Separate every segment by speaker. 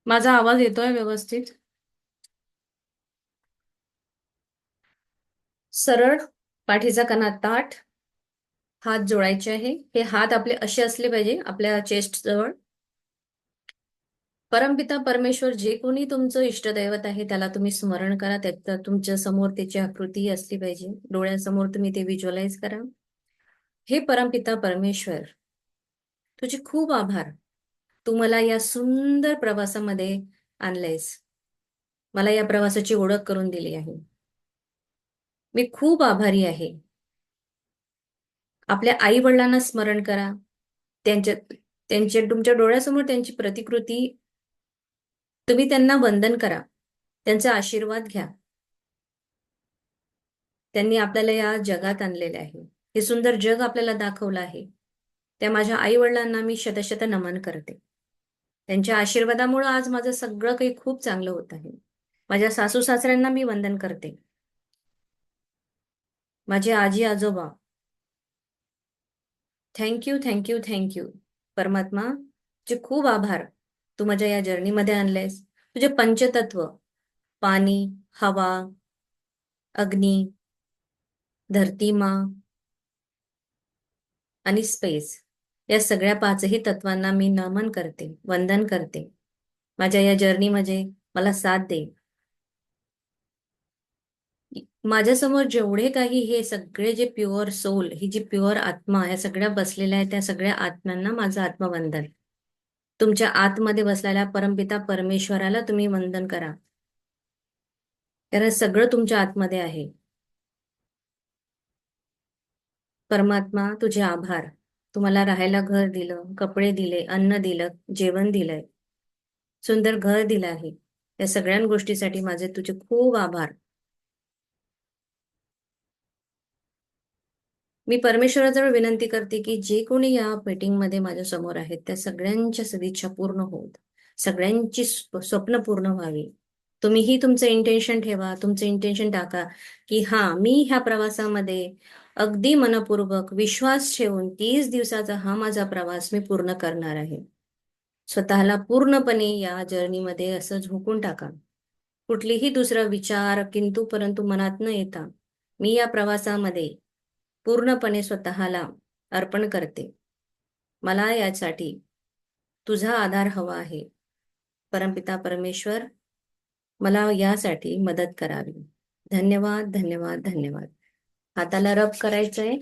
Speaker 1: माझा आवाज येतोय व्यवस्थित? सरळ पाठीचा कणा ताठ, हात जोडायचे आहे. हे हात आपले असे असले पाहिजे आपल्या चेस्ट जवळ. परमपिता परमेश्वर जे कोणी तुमचं इष्टदैवत आहे त्याला तुम्ही स्मरण करा. त्यात तुमच्या समोर त्याची आकृती असली पाहिजे. डोळ्यासमोर तुम्ही ते व्हिज्युअलाइज करा. हे परमपिता परमेश्वर, तुझे खूप आभार. तू मला या सुंदर प्रवासामध्ये आणलंयस. मला या प्रवासाची ओळख करून दिली आहे. मी खूप आभारी आहे. आपल्या आई वडिलांना स्मरण करा. त्यांच्या त्यांच्या तुमच्या डोळ्यासमोर त्यांची प्रतिकृती, तुम्ही त्यांना वंदन करा. त्यांचा आशीर्वाद घ्या. त्यांनी आपल्याला या जगात आणलेले आहे. हे सुंदर जग आपल्याला दाखवलं आहे. त्या माझ्या आई वडिलांना मी शतशत नमन करते. त्यांच्या आशीर्वादामुळे आज माझं सगळं काही खूप चांगलं होत आहे. माझ्या सासू सासऱ्यांना मी वंदन करते. माझे आजी आजोबा, थँक्यू थँक्यू थँक्यू. परमात्मा, तुझे खूप आभार. तू माझ्या या जर्नीमध्ये आणलेस. तुझे पंचतत्व, पाणी, हवा, अग्नी, धरती माँ आणि स्पेस, या सगळ्या पाचही तत्वांना मी नमन करते, वंदन करते. माझ्या या जर्नीमध्ये मला साथ दे. माझ्यासमोर जेवढे काही हे सगळे जे प्युअर सोल, ही जी प्युअर आत्मा या सगळ्या बसलेल्या आहेत, त्या सगळ्या आत्म्यांना माझं आत्मवंदन. तुमच्या आतमध्ये बसलेल्या परमपिता परमेश्वराला तुम्ही वंदन करा, कारण सगळं तुमच्या आतमध्ये आहे. परमात्मा, तुझे आभार. तुम्हाला राहायला घर दिलं, कपडे दिले, अन्न दिलं, जेवण दिलंय, सुंदर घर दिलं आहे. या सगळ्या गोष्टीसाठी माझे तुझे खूप आभार. मी परमेश्वराजवळ विनंती करते की जे कोणी या मीटिंगमध्ये माझ्या समोर आहेत त्या सगळ्यांच्या सदिच्छा पूर्ण होत, सगळ्यांची स्वप्न पूर्ण व्हावी. तुम्हीही तुमचं इंटेन्शन ठेवा, तुमचं इंटेन्शन टाका की मी ह्या प्रवासामध्ये अगदी मनपूर्वक विश्वास ठेवून 30 दिवसाचा हा माझा प्रवास मी पूर्ण करणार आहे. स्वतःला पूर्णपणे या जर्नीमध्ये असं झोकून टाका. कुठलीही दुसरा विचार किंतु परंतु मनात न येता मी या प्रवासामध्ये पूर्णपणे स्वतःला अर्पण करते. मला यासाठी तुझा आधार हवा आहे. परमपिता परमेश्वर, मला यासाठी मदत करावी. धन्यवाद धन्यवाद धन्यवाद. हाताला रब करायचंय.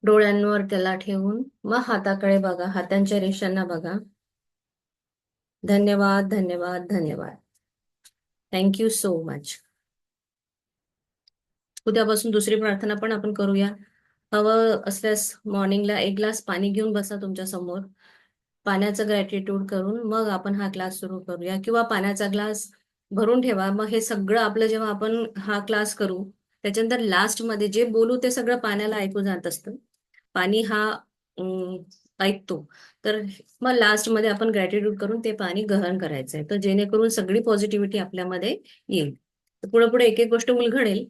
Speaker 1: डोळ्यांवर त्याला ठेवून मग हाताकडे बघा, हातांच्या रेषांना बघा. धन्यवाद धन्यवाद धन्यवाद. Thank you so much. उद्यापासून दुसरी प्रार्थना पण आपण करूया. हवं असल्यास मॉर्निंगला एक ग्लास पाणी घेऊन बसा तुमच्या समोर. पाण्याचं ग्रॅटिट्यूड करून मग आपण हा क्लास सुरू करूया, किंवा पाण्याचा ग्लास भरून ठेवा. मग हे सगळं आपलं जेव्हा आपण हा क्लास करू त्याच्यानंतर लास्ट मध्ये जे बोलू ते सगळं पाण्याला ऐकू जात असतं. पाणी ऐकतो. तर मग लास्ट मध्ये आपण ग्रॅटिट्यूड करून ते पाणी ग्रहण करायचंय, तर जेणेकरून सगळी पॉझिटिव्हिटी आपल्यामध्ये येईल. पुढे पुढे एक एक गोष्ट उलगडेल.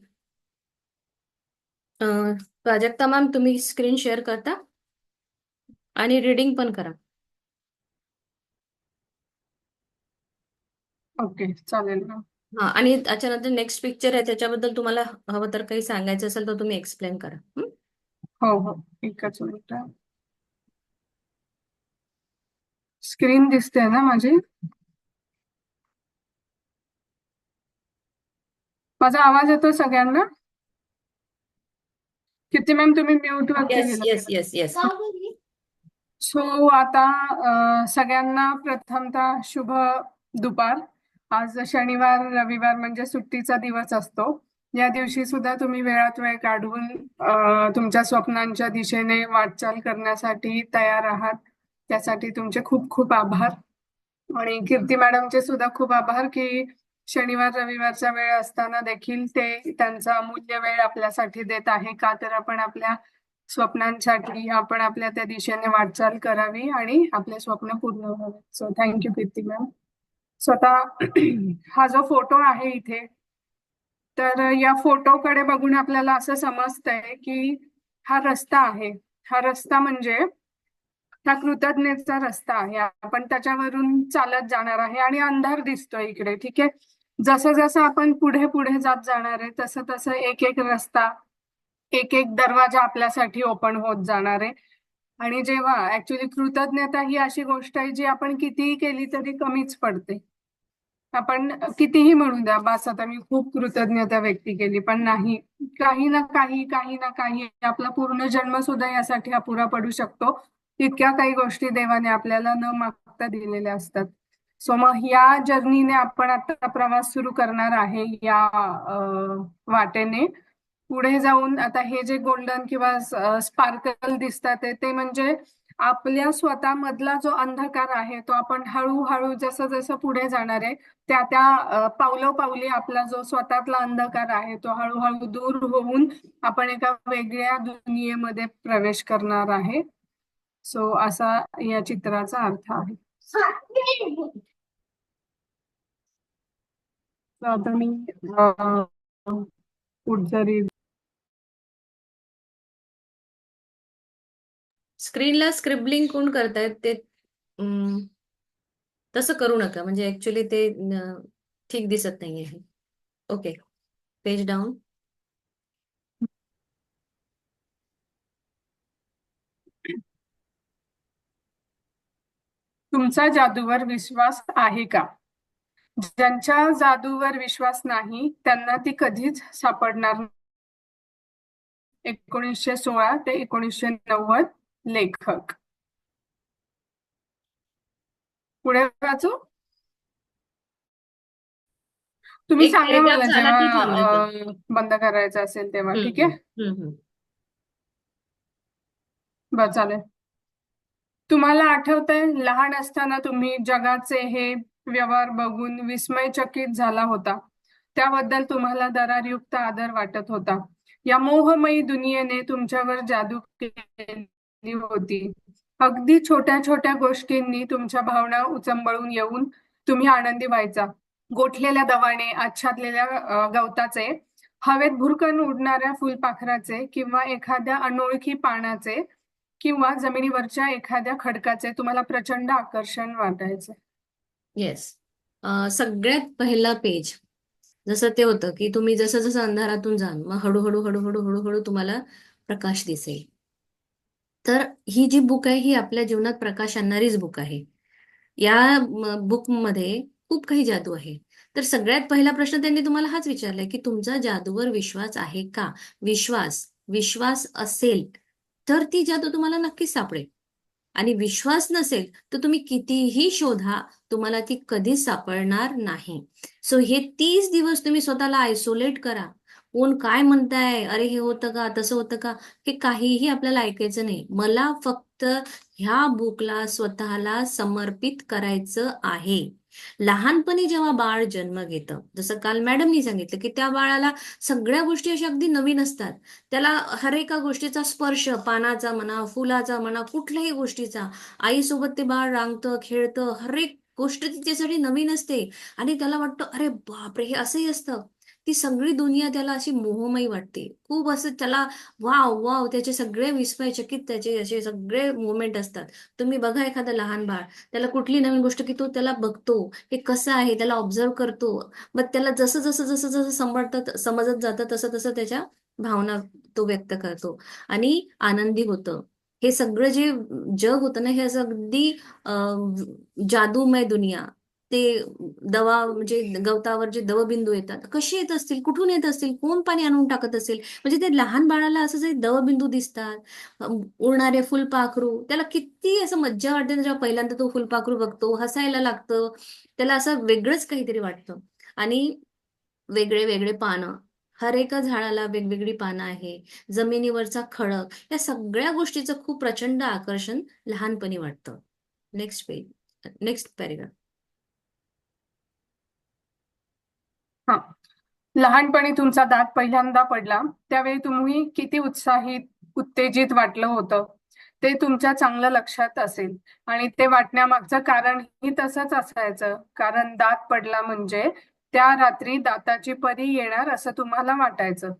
Speaker 1: प्राजक्ता मॅम, तुम्ही स्क्रीन शेअर करता आणि रीडिंग पण करा.
Speaker 2: ओके, चालेल ना.
Speaker 1: आणि त्याच्यानंतर नेक्स्ट पिक्चर आहे, त्याच्याबद्दल तुम्हाला हवं तर काही सांगायचं असेल तर तुम्ही एक्सप्लेन करा.
Speaker 2: हो हो, एकच मिनिट. स्क्रीन दिसते ना माझी? माझा आवाज येतो सगळ्यांना? कीर्ती मॅम, तुम्ही म्यूट वरती
Speaker 1: येस
Speaker 2: गेला.
Speaker 1: Yes yes yes.
Speaker 2: सो आता सगळ्यांना प्रथमतः शुभ दुपार. आज शनिवार रविवार म्हणजे सुट्टीचा दिवस असतो. या दिवशी सुद्धा तुम्ही वेळात वेळ काढून तुमच्या स्वप्नांच्या दिशेने वाटचाल करण्यासाठी तयार आहात. त्यासाठी तुमचे खूप खूप आभार. आणि कीर्ती मॅडमचे सुद्धा खूप आभार की शनिवार रविवारचा वेळ असताना देखील ते त्यांचा अमूल्य वेळ आपल्यासाठी देत आहे. का तर आपण आपल्या स्वप्नांसाठी, आपण आपल्या त्या दिशेने वाटचाल करावी आणि आपले स्वप्न पूर्ण व्हावे. सो थँक्यू कीर्ती मॅम. स्वतः हा जो फोटो आहे इथे, तर या फोटोकडे बघून आपल्याला असं समजतंय की हा रस्ता आहे. हा रस्ता म्हणजे हा कृतज्ञतेचा रस्ता आहे, आपण त्याच्यावरून चालत जाणार आहे आणि अंधार दिसतोय इकडे. ठीक आहे, जसं जसं आपण पुढे पुढे जात जाणार आहे तसं तसं एक एक रस्ता, एक एक दरवाजा आपल्यासाठी ओपन होत जाणार आहे. आणि जेव्हा ऍक्च्युली कृतज्ञता ही अशी गोष्ट आहे जी आपण कितीही केली तरी कमीच पडते. आपण कितीही म्हणू द्या, बस आता मी खूप कृतज्ञता व्यक्त केली, पण नाही, काही ना काही, काही ना काही, आपला पूर्ण जन्म सुद्धा यासाठी अपुरा पडू शकतो. तितक्या काही गोष्टी देवाने आपल्याला न मागता दिलेल्या असतात. सो मग या जर्नीने आपण आता प्रवास सुरू करणार आहे या वाटेने. पुढे जाऊन आता हे जे गोल्डन किंवा स्पार्कल दिसतात ते म्हणजे आपल्या स्वतःमधला जो अंधकार आहे तो आपण हळूहळू जसं जसं पुढे जाणार आहे त्या त्या पावलोपावली आपला जो स्वतःतला अंधकार आहे तो हळूहळू दूर होऊन आपण एका वेगळ्या दुनियेमध्ये प्रवेश करणार आहे. सो असा या चित्राचा अर्थ आहे. तर आता मी पुढचं रीड.
Speaker 1: स्क्रीनला स्क्रिबलिंग कोण करतायत ते तसं करू नका, म्हणजे ऍक्च्युली ते ठीक दिसत नाही आहे. Okay, page down.
Speaker 2: तुमचा जादूवर विश्वास आहे का? ज्यांच्या जादूवर विश्वास नाही त्यांना ती कधीच सापडणार नाही. 1916 ते 1990, लेखक. पुढे वाचू? तुम्ही
Speaker 1: एक
Speaker 2: सांगा
Speaker 1: पॅरेग्राफ
Speaker 2: मला
Speaker 1: झाला की थांबायचं.
Speaker 2: जेव्हा बंद करायचं असेल तेव्हा. ठीक
Speaker 1: हम्म,
Speaker 2: आहे,
Speaker 1: हम्म, हम्म.
Speaker 2: बरं चालेल. तुम्हाला आठवतंय लहान असताना तुम्ही जगाचे हे व्यवहार बघून विस्मयचकित झाला होता. त्याबद्दल तुम्हाला दरारयुक्त आदर वाटत होता. या मोहमयी दुनियेने तुमच्यावर जादू केली होती. अगदी छोट्या छोट्या गोष्टींनी तुमच्या भावना उचंबळून येऊन तुम्ही आनंदी व्हायचा. गोठलेल्या दवाने आच्छादलेल्या गवताचे, हवेत भुरकन उडणाऱ्या फुलपाखराचे किंवा एखाद्या अनोळखी पानाचे किंवा जमिनीवरच्या एखाद्या खडकाचे तुम्हाला प्रचंड आकर्षण वाटायचे.
Speaker 1: येस. सगळ्यात पहिला पेज जसं ते होतं की तुम्ही जसं जसं अंधारातून जाल मग हळूहळू हळूहळू हळूहळू तुम्हाला प्रकाश दिसेल. तर ही जी बुक आहे ही आपल्या जीवनात प्रकाश आणणारीच बुक आहे. या बुकमध्ये खूप काही जादू आहे. तर सगळ्यात पहिला प्रश्न त्यांनी तुम्हाला हाच विचारलाय की तुमचा जादूवर विश्वास आहे का? विश्वास विश्वास असेल तर ती जादू तुम्हाला नक्कीच सापडेल. आणि विश्वास नसेल तर तुम्ही कितीही शोधा, तुम्हाला ती कधीच सापडणार नाही. सो हे 30 दिवस तुम्ही स्वतःला आयसोलेट करा. कोण काय म्हणताय, अरे हे होतं का, तसं होतं का, हे काहीही आपल्याला ऐकायचं नाही. मला फक्त ह्या बुकला स्वतःला समर्पित करायचं आहे. लहानपणी जेव्हा बाळ जन्म घेतं, जसं काल मॅडमनी सांगितलं की त्या बाळाला सगळ्या गोष्टी अशा अगदी नवीन असतात. त्याला हर एका गोष्टीचा स्पर्श, पानाचा म्हणा, फुलाचा म्हणा, कुठल्याही गोष्टीचा, आईसोबत ते बाळ रांगतं, खेळतं, हर एक गोष्ट तिच्यासाठी नवीन असते. आणि त्याला वाटतं अरे बापरे, हे असंही असतं. ती सगळी दुनिया त्याला अशी मोहमयी वाटते. खूप असं त्याला वाव वाव, त्याचे सगळे विस्मयचकित त्याचे असे सगळे मोमेंट असतात. तुम्ही बघा एखादं लहान बाळ, त्याला कुठली नवीन गोष्ट की तो त्याला बघतो, हे कसं आहे त्याला ऑब्झर्व करतो. मग त्याला जसं जसं जसं जसं समजत जातं तसं तसं त्याच्या भावना तो व्यक्त करतो आणि आनंदी होतं. हे सगळं जे जग होतं ना, हे असं अगदी जादूमय दुनिया. ते दवा म्हणजे गवतावर जे दवबिंदू येतात कसे येत असतील, कुठून येत असतील, कोण पाणी आणून टाकत असेल, म्हणजे ते लहान बाळाला असं जे दवबिंदू दिसतात, उडणारे फुलपाखरू, त्याला किती असं मज्जा वाटते जेव्हा पहिल्यांदा तो फुलपाखरू बघतो, हसायला लागतं, त्याला असं वेगळंच काहीतरी वाटतं. आणि वेगळे वेगळे पानं, हर एका झाडाला वेगवेगळी पानं आहे, जमिनीवरचा खडक, या सगळ्या गोष्टीचं खूप प्रचंड आकर्षण लहानपणी वाटतं. Next page, next paragraph.
Speaker 2: हा, लहानपणी तुमचा दात पहिल्यांदा पडला त्यावेळी तुम्ही किती उत्साहित, उत्तेजित वाटलं होतं ते तुमच्या चांगलं लक्षात असेल. आणि ते वाटण्यामागचं कारणही तसंच असायचं, कारण दात पडला म्हणजे त्या रात्री दाताची परी येणार असं तुम्हाला वाटायचं.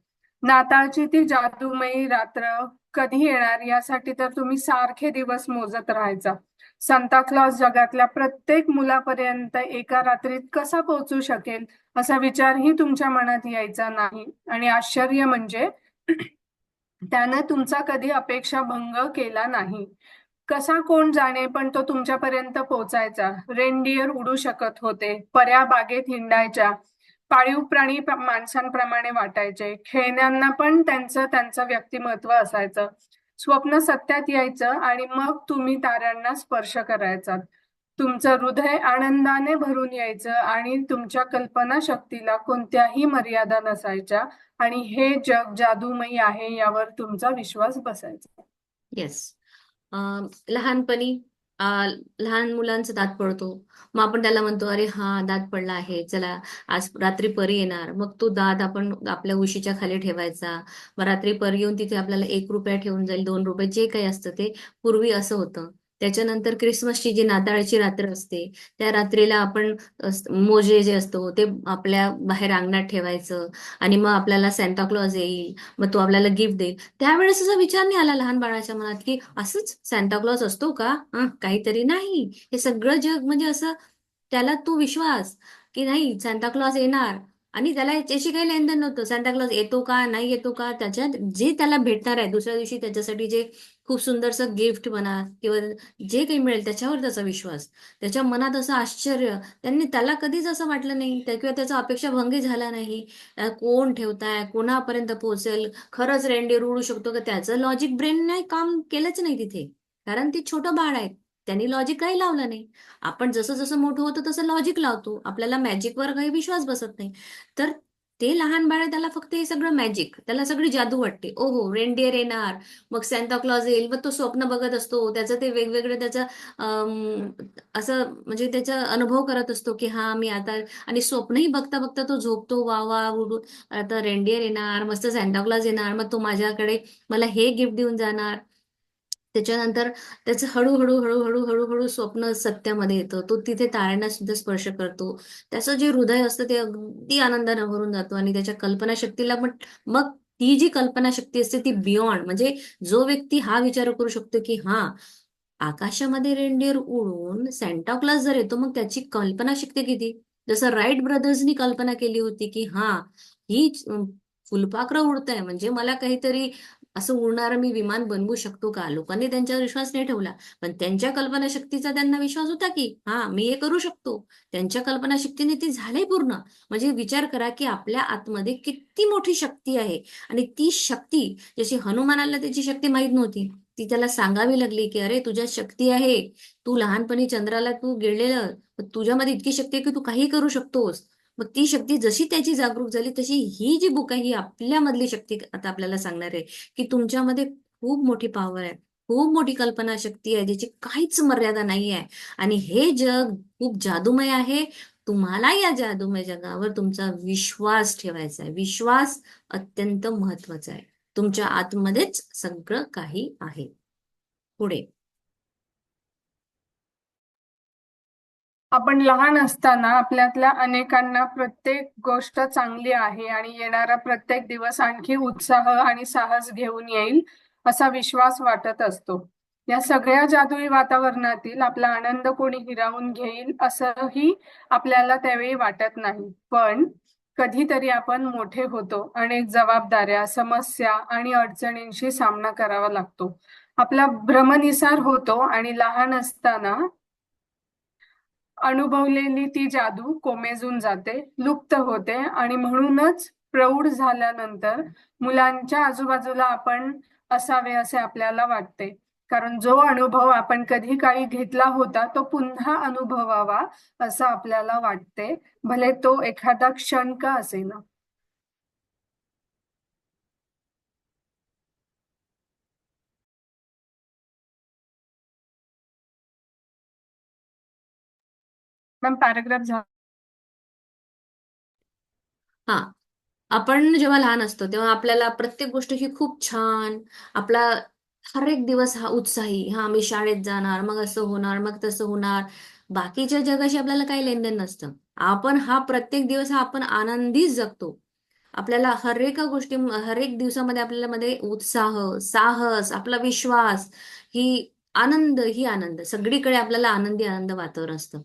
Speaker 2: नाताळची ती जादूमयी रात्र कधी येणार यासाठी तर तुम्ही सारखे दिवस मोजत राहायचा. सांता क्लॉज जगातल्या प्रत्येक मुलापर्यंत एका रात्रीत कसा पोहोचू शकेल असा विचारही तुमच्या मनात यायचा नाही. आणि आश्चर्य म्हणजे त्यानं तुमचा कधी अपेक्षा भंग केला नाही. कसा कोण जाणे, पण तो तुमच्यापर्यंत पोहोचायचा. रेनडिअर उडू शकत होते, पऱ्या बागेत हिंडायच्या, पाळीव प्राणी माणसांप्रमाणे वाटायचे, खेळण्यांना पण त्यांचं त्यांचं व्यक्तिमत्व असायचं. स्वप्न सत्यात यायचं आणि मग तुम्ही ताऱ्यांना स्पर्श करायचा. तुमचं हृदय आनंदाने भरून यायचं आणि तुमच्या कल्पना शक्तीला कोणत्याही मर्यादा नसायच्या. आणि हे जग जादूमयी आहे यावर तुमचा विश्वास बसायचा.
Speaker 1: येस. लहानपणी लहान मुलांचा दात पडतो. मग आपण त्याला म्हणतो, अरे हा दात पडला आहे, चला आज रात्री परी येणार. मग तो दात आपण आपल्या उशीच्या खाली ठेवायचा. मग रात्री परी येऊन तिथे आपल्याला 1 रुपया ठेवून जाईल, 2 रुपये, जे काही असतं ते. पूर्वी असं होतं. त्याच्यानंतर क्रिसमसची जी नाताळची रात्र असते, त्या रात्रीला आपण मोजे जे असतो ते आपल्या बाहेर अंगणात ठेवायचं. आणि मग आपल्याला सॅन्टा क्लॉज येईल, मग तो आपल्याला गिफ्ट देईल. त्यावेळेस असा विचार नाही आला लहान बाळाच्या मनात की असंच सांता क्लॉज असतो का? काहीतरी नाही. हे सगळं जग म्हणजे असं, त्याला तो विश्वास की नाही सांता क्लॉज येणार. आणि त्याला याच्याशी काही लेनदेन नव्हतं. सांता क्लॉज येतो का नाही येतो का, त्याच्यात जे त्याला भेटणार आहे दुसऱ्या दिवशी त्याच्यासाठी, जे खूप सुंदरसं गिफ्ट म्हणा किंवा जे काही मिळेल त्याच्यावर त्याचा विश्वास. त्याच्या मनात असं आश्चर्य, त्याला कधीच असं वाटलं नाही किंवा त्याचा अपेक्षाभंगी झाला नाही. कोण ठेवताय, कोणापर्यंत पोहोचेल, खरंच रेंडीर उडू शकतो का, त्याचं लॉजिक ब्रेन नाही काम केलंच नाही तिथे. कारण ते छोटं बाळ आहे, त्यांनी लॉजिक काही लावलं नाही. आपण जसं जसं मोठं होतं तसं लॉजिक लावतो, आपल्याला मॅजिकवर काही विश्वास बसत नाही. तर ते लहान बाळ आहे, त्याला फक्त हे सगळं मॅजिक, त्याला सगळी जादू वाटते. ओहो रेनडिअर येणार, मग सॅन्टा क्लॉज येईल, मग तो स्वप्न बघत असतो, त्याचं ते वेगवेगळं त्याचं असं म्हणजे त्याचा अनुभव करत असतो की हा मी आता. आणि स्वप्नही बघता बघता तो झोपतो, वा वा उडू, आता रेनडिअर येणार, मस्त सॅन्टा क्लॉज येणार, मग तो माझ्याकडे मला हे गिफ्ट देऊन जाणार. त्याच्यानंतर त्याचं हळूहळू हळूहळू हळूहळू स्वप्न सत्यामध्ये येतं. तो तिथे ताऱ्यांना सुद्धा स्पर्श करतो. त्याचं जे हृदय असतं ते अगदी आनंदाने भरून जातो. आणि त्याच्या कल्पनाशक्तीला पण, मग ती जी कल्पनाशक्ती असते ती बियॉन्ड, म्हणजे जो व्यक्ती हा विचार करू शकतो की हा आकाशामध्ये रेनडिअर उडून सॅन्टा क्लॉज जर येतो, मग त्याची कल्पनाशक्ती किती. जसं राईट ब्रदर्सनी कल्पना केली होती की हा ही फुलपाखरं उडत आहे, म्हणजे मला काहीतरी असं उडणारं मी विमान बनवू शकतो का. लोकांनी त्यांच्यावर विश्वास नाही ठेवला, पण त्यांच्या कल्पनाशक्तीचा त्यांना विश्वास होता की हा मी हे करू शकतो. त्यांच्या कल्पनाशक्तीने ते झाले पूर्ण. म्हणजे विचार करा की आपल्या आतमध्ये किती मोठी शक्ती आहे. आणि ती शक्ती, जशी हनुमानाला त्याची शक्ती माहीत नव्हती, ती त्याला सांगावी लागली की अरे तुझ्यात शक्ती आहे, तू लहानपणी चंद्राला तू गेलेलं, तुझ्यामध्ये इतकी शक्ती आहे की तू काही करू शकतोस. मग ती शक्ती जशी त्याची जागरूक झाली, तशी ही जी बुक आहे ही आपल्यामधली शक्ती आता आपल्याला सांगणार आहे की तुमच्यामध्ये खूप मोठी पॉवर आहे, खूप मोठी कल्पना शक्ती आहे, ज्याची काहीच मर्यादा नाही आहे. आणि हे जग खूप जादूमय आहे. तुम्हाला या जादूमय जगावर तुमचा विश्वास ठेवायचा आहे. विश्वास अत्यंत महत्वाचा आहे. तुमच्या आतमध्येच सगळं काही आहे. पुढे.
Speaker 2: आपण लहान असताना आपल्यातल्या अनेकांना प्रत्येक गोष्ट चांगली आहे आणि येणारा प्रत्येक दिवस आणखी उत्साह आणि साहस घेऊन येईल असा विश्वास वाटत असतो. या सगळ्या जादुई वातावरणातील आपला आनंद कोणी हिरावून घेईल असंही आपल्याला त्यावेळी वाटत नाही. पण कधीतरी आपण मोठे होतो, अनेक जबाबदाऱ्या, समस्या आणि अडचणींशी सामना करावा लागतो. आपला भ्रमनिसार होतो आणि लहान असताना अनुभवलेली ती जादू कोमेजून जाते, लुप्त होते. आणि म्हणूनच प्रौढ झाल्यानंतर मुलांच्या आजूबाजूला आपण असावे असे आपल्याला वाटते. कारण जो अनुभव आपण कधी काळी घेतला होता तो पुन्हा अनुभवावा असं आपल्याला वाटते, भले तो एखादा क्षण का असेना. मॅम पॅराग्राफ झाला.
Speaker 1: हा. आपण जेव्हा लहान असतो तेव्हा आपल्याला प्रत्येक गोष्ट ही खूप छान, आपला हर एक दिवस हा उत्साही, हा मी शाळेत जाणार, मग असं होणार, मग तसं होणार. बाकीच्या जगाशी आपल्याला काही लेनदेन नसतं. आपण हा प्रत्येक दिवस हा आपण आनंदीच जगतो. आपल्याला हर एक दिवसामध्ये आपल्याला मध्ये उत्साह, साहस, आपला विश्वास, ही ही आनंद सगळीकडे आपल्याला आनंद वातावरण असतं.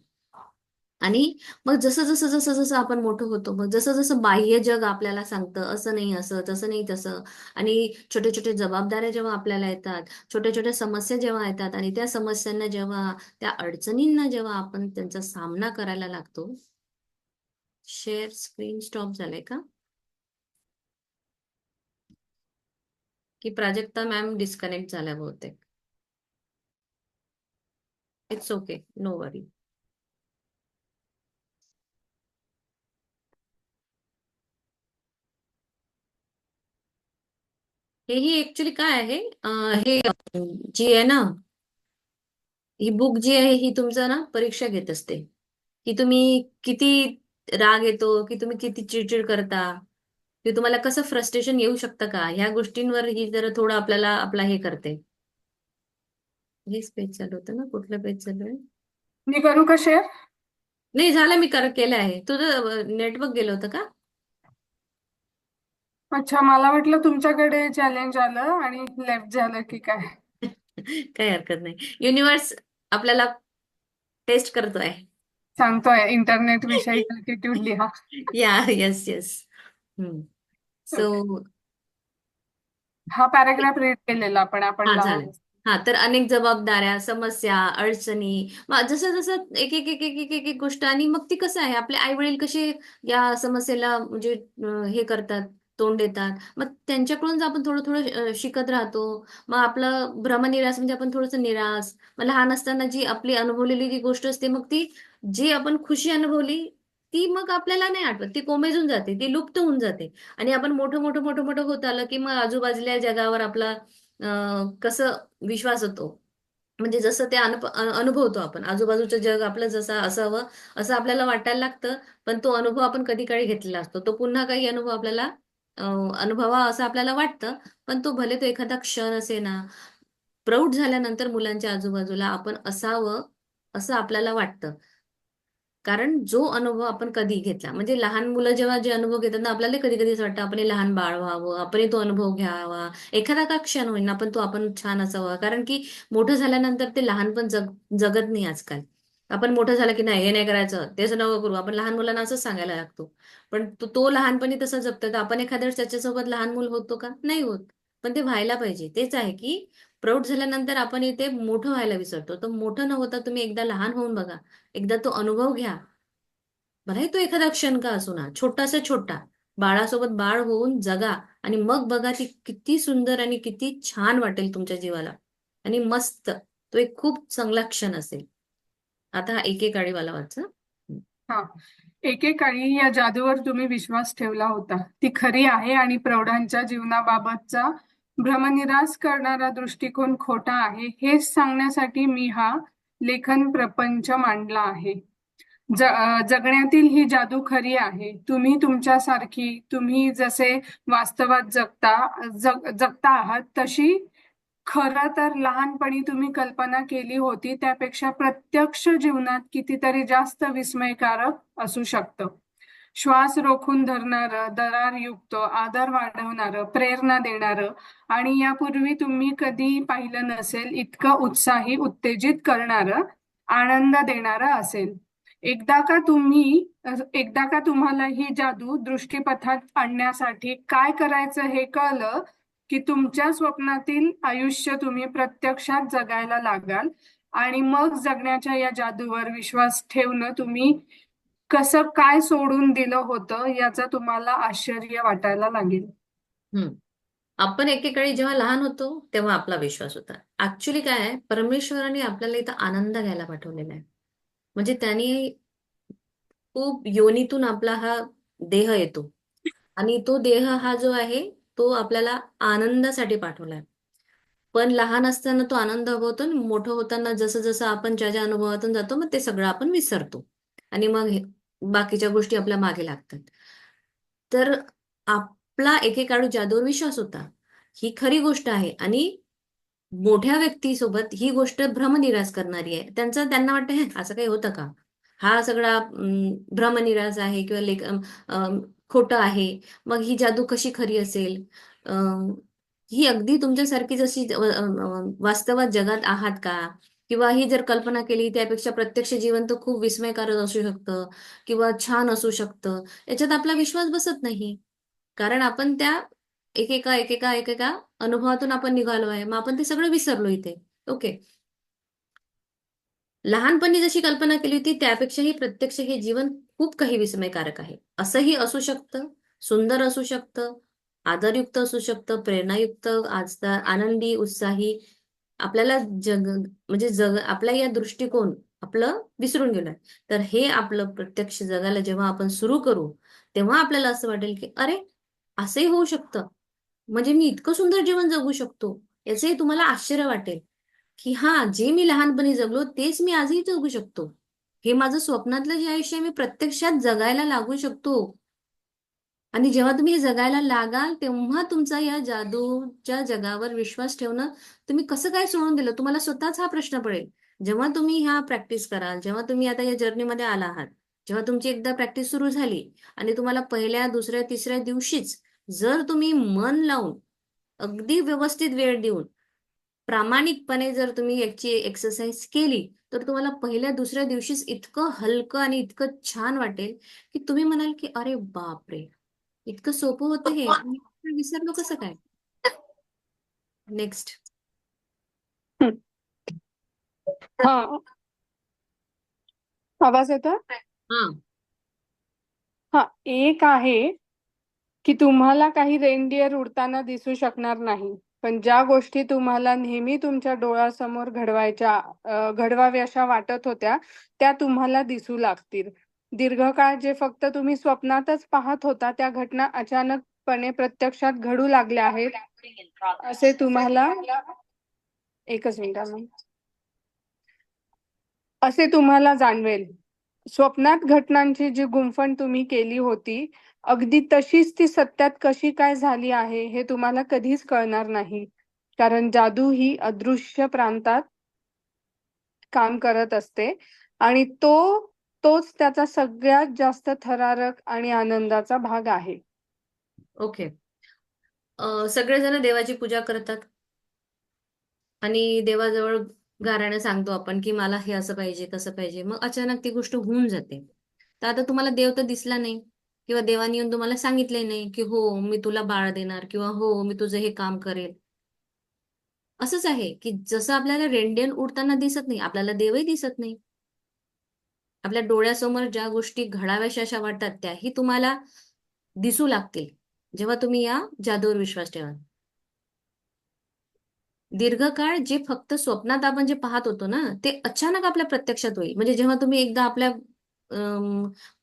Speaker 1: आणि मग जसं आपण मोठं होतो, मग जसं बाह्य जग आपल्याला सांगतं असं नाही असं, तसं नाही तसं, आणि छोटे छोटे जबाबदाऱ्या जेव्हा आपल्याला येतात, छोट्या छोट्या समस्या जेव्हा येतात, आणि त्या समस्यांना जेव्हा, त्या अडचणींना जेव्हा आपण त्यांचा सामना करायला लागतो. शेअर स्क्रीन स्टॉप झालंय का? की प्राजक्ता मॅम डिस्कनेक्ट झाल्या बहुतेक. इट्स ओके, नो वरी. हेही ऍक्च्युली काय आहे, हे जी आहे ना, ही बुक जी आहे ही तुमचं ना परीक्षा घेत असते, की तुम्ही किती राग येतो, की तुम्ही किती चिडचिड करता, की तुम्हाला कसं फ्रस्ट्रेशन येऊ शकतं का, ह्या गोष्टींवर ही जरा थोडं आपल्याला आपला हे करते. हेच पेज चालू होतं ना, कुठलं पेज चालू आहे?
Speaker 2: मी करू का शेअर?
Speaker 1: नाही झालं, मी केलं आहे. तुझं नेटवर्क गेलं होतं का?
Speaker 2: अच्छा, मला वाटलं तुमच्याकडे चॅलेंज आलं आणि लेफ्ट झालं की काय.
Speaker 1: काही हरकत नाही, युनिवर्स आपल्याला टेस्ट करतोय.
Speaker 2: सांगतोय इंटरनेट विषयी ऍटिट्यूड लिहा.
Speaker 1: या, येस येस. So
Speaker 2: okay. हा पॅराग्राफ रीड केलेला आपण
Speaker 1: हा
Speaker 2: लहान
Speaker 1: झालं. हा तर अनेक जबाबदाऱ्या, समस्या, अडचणी, मग जसं जसं एक एक गोष्ट, आणि मग ती कसं आहे, आपले आई वडील कसे या समस्येला म्हणजे हे करतात, तोंड देतात, मग त्यांच्याकडून जर आपण थोडं थोडं शिकत राहतो. मग आपलं भ्रमनिरास म्हणजे आपण थोडंसं निराश, मग लहान असताना जी आपली अनुभवलेली जी गोष्ट असते, मग ती जी आपण खुशी अनुभवली, ती मग आपल्याला नाही आठवत, ती कोमेजून जाते, ती लुप्त होऊन जाते. आणि आपण मोठं मोठं मोठं मोठं होत आलं की मग आजूबाजूच्या जगावर आपला कसं विश्वास होतो, म्हणजे जसं ते अनुभवतो आपण, आजूबाजूचं जग आपलं जसं असावं असं आपल्याला वाटायला लागतं. पण तो अनुभव आपण कधी काळी घेतलेला असतो, तो पुन्हा काही अनुभव आपल्याला अनुभवा असं आपल्याला वाटतं. पण तो भले तो एखादा क्षण असे ना, प्रौढ झाल्यानंतर मुलांच्या आजूबाजूला आपण असावं असं आपल्याला वाटतं. कारण जो अनुभव आपण कधी घेतला, म्हणजे लहान मुलं जेव्हा जे अनुभव घेतात ना, आपल्याला कधी कधी असं वाटतं आपण हे लहान बाळ व्हावं, आपण तो अनुभव घ्यावा, एखादा का क्षण होईना पण तो आपण छान असावा. कारण की मोठं झाल्यानंतर ते लहानपण जगत नाही आजकाल. आपण मोठं झालं की नाही, हे नाही करायचं, तेच नको करू, आपण लहान मुलांना असंच सांगायला लागतो. पण तो लहानपणी तसं जगतो, तर आपण एखाद्या वेळेस त्याच्यासोबत लहान मूल होतो का? नाही होत. पण ते व्हायला पाहिजे. तेच आहे की प्रौढ झाल्यानंतर आपण इथे मोठं व्हायला विसरतो. तर मोठं न होता तुम्ही एकदा लहान होऊन बघा, एकदा तो अनुभव घ्या. भलाही तो एखादा क्षण का असो ना, छोटासा छोटा, बाळासोबत बाळ होऊन जगा. आणि मग बघा ती किती सुंदर आणि किती छान वाटेल तुमच्या जीवाला. आणि मस्त, तो एक खूप चांगला क्षण असेल. आता हा एकेकाळी वाला वाचा.
Speaker 2: हा. एकेकाळी या जादूवर तुम्ही विश्वास ठेवला होता, ती खरी आहे आणि प्रौढांच्या जीवनाबाबतचा भ्रमनिरास करणारा दृष्टिकोन खोटा आहे, हेच सांगण्यासाठी मी हा लेखन प्रपंच मांडला आहे. जगण्यातील ही जादू खरी आहे. तुम्ही तुमच्यासारखी, तुम्ही जसे वास्तवात जगता आहात तशी खरं तर लहानपणी तुम्ही कल्पना केली होती त्यापेक्षा प्रत्यक्ष जीवनात कितीतरी जास्त विस्मयकारक असू शकतं. श्वास रोखून धरणारं, दरारयुक्त, आदर वाढवणारं, प्रेरणा देणारं आणि यापूर्वी तुम्ही कधी पाहिलं नसेल इतकं उत्साही, उत्तेजित करणारं, आनंद देणारं असेल. एकदा का तुम्हाला ही जादू दृष्टीपथात आणण्यासाठी काय करायचं हे कळलं, की तुमच्या स्वप्नातील आयुष्य तुम्ही प्रत्यक्षात जगायला लागाल आणि मग जगण्याच्या या जादूवर विश्वास ठेवणं तुम्ही कसं काय सोडून दिलं होतं याचं तुम्हाला आश्चर्य वाटायला लागेल.
Speaker 1: हम्म. आपण एकेकाळी जेव्हा लहान होतो तेव्हा आपला विश्वास होता. ऍक्च्युली काय आहे, परमेश्वराने आपल्याला इथं आनंद घ्यायला पाठवलेला आहे. म्हणजे त्यांनी खूप योनीतून आपला हा देह येतो, आणि तो देह हा जो आहे तो आपल्याला आनंदासाठी पाठवलाय. पण लहान असताना तो आनंद अनुभवतो, आणि मोठं होताना जसं जसं आपण ज्या ज्या अनुभवातून जातो, मग ते सगळं आपण विसरतो. आणि मग बाकीच्या गोष्टी आपल्या मागे लागतात. तर आपला एकेकाळी जादूवर विश्वास होता, ही खरी गोष्ट आहे. आणि मोठ्या व्यक्तीसोबत ही गोष्ट भ्रमनिरास करणारी आहे. त्यांना वाटतं, हे असं काही होतं का, हा सगळा भ्रमनिरास आहे, किंवा खोटं आहे, मग ही जादू कशी खरी असेल? अं, ही अगदी तुमच्यासारखी जशी वास्तवात जगात आहात का? किंवा ही जर कल्पना केली त्यापेक्षा प्रत्यक्ष जीवन तर खूप विस्मयकारक असू शकतं किंवा छान असू शकतं, याच्यात आपला विश्वास बसत नाही. कारण आपण त्या एकेका अनुभवातून आपण निघालो आहे, मग आपण ते सगळं विसरलो इथे. ओके. लहानपणी जशी कल्पना केली होती त्यापेक्षाही प्रत्यक्ष हे जीवन खूप काही विस्मयकारक आहे. असंही असू शकतं, सुंदर असू शकतं, आदरयुक्त असू शकतं, प्रेरणायुक्त, आनंदी, उत्साही. आपल्याला म्हणजे आपला या दृष्टिकोन आपलं विसरून गेलोय. तर हे आपलं प्रत्यक्ष जगाला जेव्हा आपण सुरू करू, तेव्हा आपल्याला असं वाटेल की अरे, असंही होऊ शकतं. म्हणजे मी इतकं सुंदर जीवन जगू शकतो. याचंही तुम्हाला आश्चर्य वाटेल. की हा, जे मी लहानपणी जगलो तेच मी आजही जगू शकतो. हे माझं स्वप्नातलं जे आयुष्य आहे मी प्रत्यक्षात जगायला लागू शकतो. आणि जेव्हा तुम्ही हे जगायला लागाल तेव्हा तुमचा या जादूच्या जगावर विश्वास ठेवणं तुम्ही कसं काय सोडून दिलं, तुम्हाला स्वतःच हा प्रश्न पडेल. जेव्हा तुम्ही ह्या प्रॅक्टिस कराल, जेव्हा तुम्ही आता या जर्नीमध्ये आला आहात, जेव्हा तुमची एकदा प्रॅक्टिस सुरू झाली आणि तुम्हाला पहिल्या, दुसऱ्या, तिसऱ्या दिवशीच जर तुम्ही मन लावून अगदी व्यवस्थित वेळ देऊन प्रामाणिकपणे जर तुम्ही याची एक्सरसाइज केली, तर तुम्हाला पहिल्या दुसऱ्या दिवशीच इतकं हलकं आणि इतकं छान वाटेल की तुम्ही म्हणाल की अरे बापरे, इतकं सोपं होतं हे, मी विसरलो कसं काय. नेक्स्ट.
Speaker 2: हं. हा, आवाज येतो?
Speaker 1: हा.
Speaker 2: हा, एक आहे की तुम्हाला काही रेनडिअर उडताना दिसू शकणार नाही, पण ज्या गोष्टी तुम्हाला नेहमी तुमच्या डोळ्यासमोर घडवाव्याशा वाटत होत्या त्या तुम्हाला दिसू लागतील. दीर्घकाळ जे फक्त तुम्ही स्वप्नातच पाहत होता त्या घटना अचानकपणे प्रत्यक्षात घडू लागल्या आहेत असे तुम्हाला एकच मिनिट असे तुम्हाला जाणवेल. स्वप्नात घटनांची जी गुंफण तुम्ही केली होती अगदी तशीच ती सत्यात कशी काय झाली आहे हे तुम्हाला कधीच कळणार नाही, कारण जादू ही अदृश्य प्रांतात काम करत असते आणि तोच त्याचा सगळ्यात जास्त थरारक आणि आनंदाचा भाग आहे.
Speaker 1: ओके. सगळेजण देवाची पूजा करतात आणि देवाजवळ गाऱ्हाणे सांगतो आपण की मला हे असं पाहिजे, तसं पाहिजे, मग अचानक ती गोष्ट होऊन जाते. तर आता तुम्हाला देव तर दिसला नाही किंवा देवाने येऊन तुम्हाला सांगितले नाही की हो मी तुला बाळ देणार किंवा हो मी तुझं हे काम करेल. असंच आहे की जसं आपल्याला रेनडेन उडताना दिसत नाही, आपल्याला देवही दिसत नाही. आपल्या डोळ्यासमोर ज्या गोष्टी घडाव्याशा अशा वाटतात त्याही तुम्हाला दिसू लागतील जेव्हा तुम्ही या जादूवर विश्वास ठेवाल. दीर्घकाळ जे फक्त स्वप्नात आपण जे पाहत होतो ना ते अचानक आपल्या प्रत्यक्षात होईल. म्हणजे जेव्हा तुम्ही एकदा आपल्या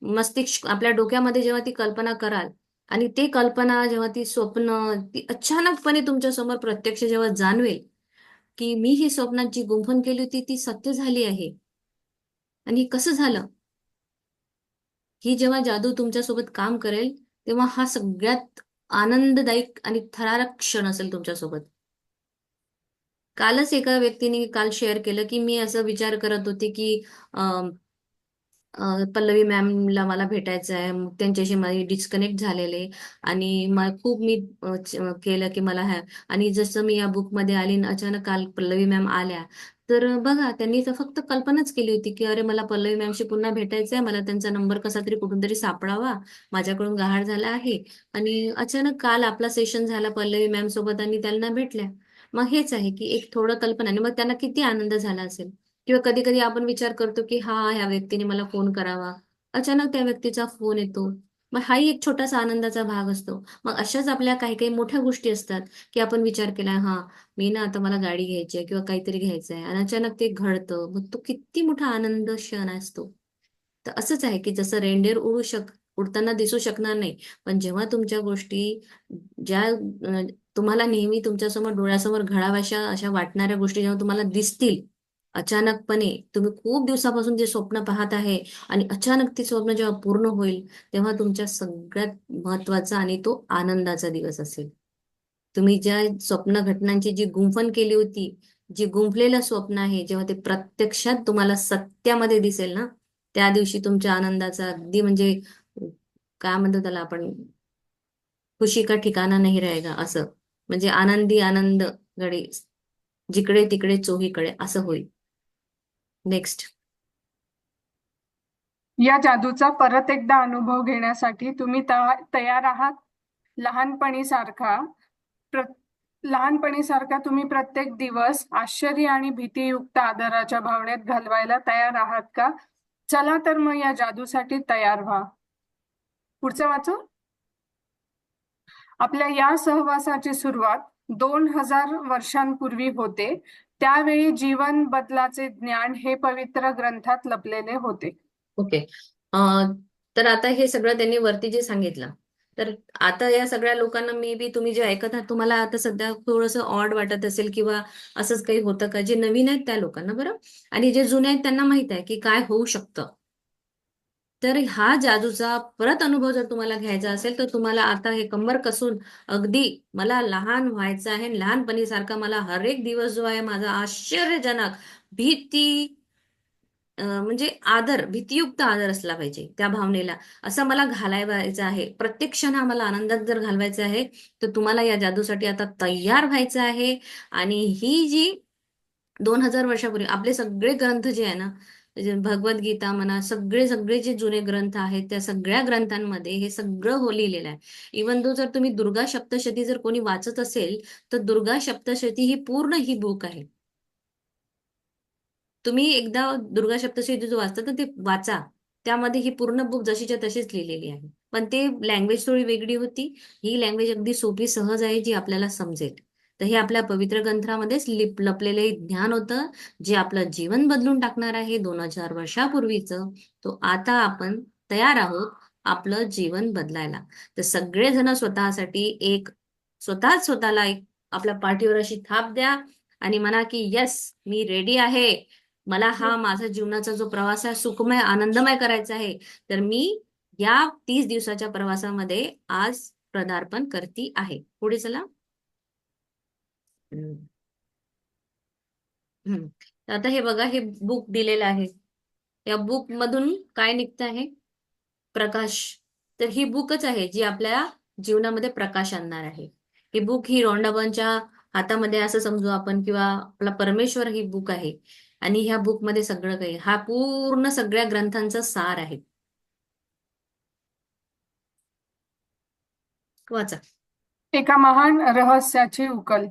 Speaker 1: मस्तिष्क आपल्या डोक्यामध्ये जेव्हा ती कल्पना कराल आणि ते कल्पना जेव्हा ती स्वप्न ती अचानकपणे तुमच्या समोर प्रत्यक्ष जेव्हा जाणवेल की मी ही स्वप्नात जी गुंफण केली होती ती सत्य झाली आहे. आणि कसं झालं, ही जेव्हा जादू तुमच्यासोबत काम करेल तेव्हा हा सगळ्यात आनंददायक आणि थरारक क्षण असेल तुमच्यासोबत. कालच एका व्यक्तीने काल शेअर केलं की मी असं विचार करत होते की पल्लवी मॅमला मला भेटायचं आहे, मग त्यांच्याशी माझी डिस्कनेक्ट झालेले आणि खूप मी केलं की मला आणि जसं मी या बुकमध्ये आली आणि अचानक काल पल्लवी मॅम आल्या, तर बघा त्यांनी तर फक्त कल्पनाच केली होती की अरे मला पल्लवी मॅमशी पुन्हा भेटायचं आहे, मला त्यांचा नंबर कसा तरी कुठून तरी सापडावा, माझ्याकडून गहाळ झाला आहे. आणि अचानक काल आपला सेशन झाला पल्लवी मॅम सोबत आणि त्यांना भेटल्या. मग हेच आहे की एक थोडं कल्पना आणि मग त्यांना किती आनंद झाला असेल. किंवा कधी कधी आपण विचार करतो की हा, ह्या व्यक्तीने मला फोन करावा, अचानक त्या व्यक्तीचा फोन येतो. मग हाही एक छोटासा आनंदाचा भाग असतो. मग अशाच आपल्या काही काही मोठ्या गोष्टी असतात की आपण विचार केला, हा मी ना आता मला गाडी घ्यायची आहे किंवा काहीतरी घ्यायचं आहे आणि अचानक ते घडतं, मग तो किती मोठा आनंद क्षण असतो. तर असंच आहे की जसं रेनडेअर उडताना दिसू शकणार नाही, पण जेव्हा तुमच्या गोष्टी ज्या तुम्हाला नेहमी तुमच्यासमोर डोळ्यासमोर घडाव्याशा अशा वाटणाऱ्या गोष्टी जेव्हा तुम्हाला दिसतील अचानकपणे, तुम्ही खूप दिवसापासून जे स्वप्न पाहत आहे आणि अचानक ते स्वप्न जेव्हा पूर्ण होईल तेव्हा तुमच्या सगळ्यात महत्वाचा आणि तो आनंदाचा दिवस असेल. तुम्ही ज्या स्वप्न घटनांची जी गुंफण केली होती, जी गुंफलेलं स्वप्न आहे, जेव्हा ते प्रत्यक्षात तुम्हाला सत्यामध्ये दिसेल ना, त्या दिवशी तुमच्या आनंदाचा अगदी म्हणजे काय म्हणतो त्याला आपण, खुशी का ठिकाणा नाही रहेगा असं, म्हणजे आनंदी आनंद गडी, जिकडे तिकडे चोहीकडे असं होईल. नेक्स्ट.
Speaker 2: या जादूचा परत एकदा अनुभव घेण्यासाठी तुम्ही तयार आहात? लहानपणीसारखा प्र लहानपणीसारखा तुम्ही प्रत्येक दिवस आश्चर्य आणि भीतीयुक्त आदराच्या भावनेत घालवायला तयार आहात का? चला तर मग या जादूसाठी तयार व्हा. पुढचं वाचू. आपल्या या सहवासाची सुरुवात 2000 वर्षांपूर्वी होते. त्यावेळी जीवन बदलाचे ज्ञान हे पवित्र ग्रंथात लपलेले होते.
Speaker 1: ओके. तर आता हे सगळं त्यांनी वरती जे सांगितलं, तर आता या सगळ्या लोकांना मे बी तुम्ही जे ऐकत आहात तुम्हाला आता सध्या थोडंसं ऑड वाटत असेल किंवा असंच काही होतं का, जे नवीन आहेत त्या लोकांना बरं, आणि जे जुने आहेत त्यांना माहित आहे की काय होऊ शकतं. तर हा जादूचा परत अनुभव जर तुम्हाला घ्यायचा असेल तर तुम्हाला आता हे कंबर कसून अगदी मला लहान व्हायचं आहे, लहानपणी सारखा मला हर एक दिवस जो आहे माझा आश्चर्यजनक भीती, म्हणजे आदर, भीतियुक्त आदर असला पाहिजे त्या भावनेला, असं मला घालावायचं आहे. प्रत्येक क्षण हा मला आनंदात जर घालवायचा आहे तर तुम्हाला या जादूसाठी आता तयार व्हायचं आहे. आणि ही जी 2000 वर्षापूर्वी आपले सगळे ग्रंथ जे आहे ना, म्हणजे भगवद्गीता म्हणा, सगळे सगळे जे जुने ग्रंथ आहेत त्या सगळ्या ग्रंथांमध्ये हे सगळं लिहिलेलं आहे. इवन दो जर तुम्ही दुर्गा सप्तशती जर कोणी वाचत असेल तर दुर्गा सप्तशती ही पूर्ण ही बुक आहे. तुम्ही एकदा दुर्गा सप्तशती जो वाचता तर ते वाचा. त्यामध्ये ही पूर्ण बुक जशीच्या तशीच लिहिलेली आहे. पण ते लँग्वेज थोडी वेगळी होती. ही लँग्वेज अगदी सोपी सहज आहे जी आपल्याला समजेल. तर हे आपल्या पवित्र ग्रंथामध्येच लपलेले ज्ञान होतं, जे आपलं जीवन बदलून टाकणार आहे 2000 वर्षापूर्वीचं. तो आता आपण तयार आहोत आपलं जीवन बदलायला. तर सगळेजण स्वतःसाठी एक, स्वतःच स्वतःला एक आपल्या पाठीवर अशी थाप द्या आणि म्हणा की येस, मी रेडी आहे. मला हा माझा जीवनाचा जो प्रवास आहे सुखमय आनंदमय करायचा आहे. तर मी या 30 दिवसाच्या प्रवासामध्ये आज पदार्पण करती आहे. पुढे चला. हम्म. हम्म. तर आता हे बघा, हे बुक दिलेलं आहे. या बुक मधून काय निघत आहे? प्रकाश. तर ही बुकच आहे जी आपल्या जीवनामध्ये प्रकाश आणणार आहे. ही बुक ही रोंडाबांच्या हातामध्ये असं समजू आपण, किंवा आपला परमेश्वर ही बुक आहे. आणि ह्या बुकमध्ये सगळं काही, हा पूर्ण सगळ्या ग्रंथांचा सार आहे. वाचा.
Speaker 2: एका महान रहस्याची उकल.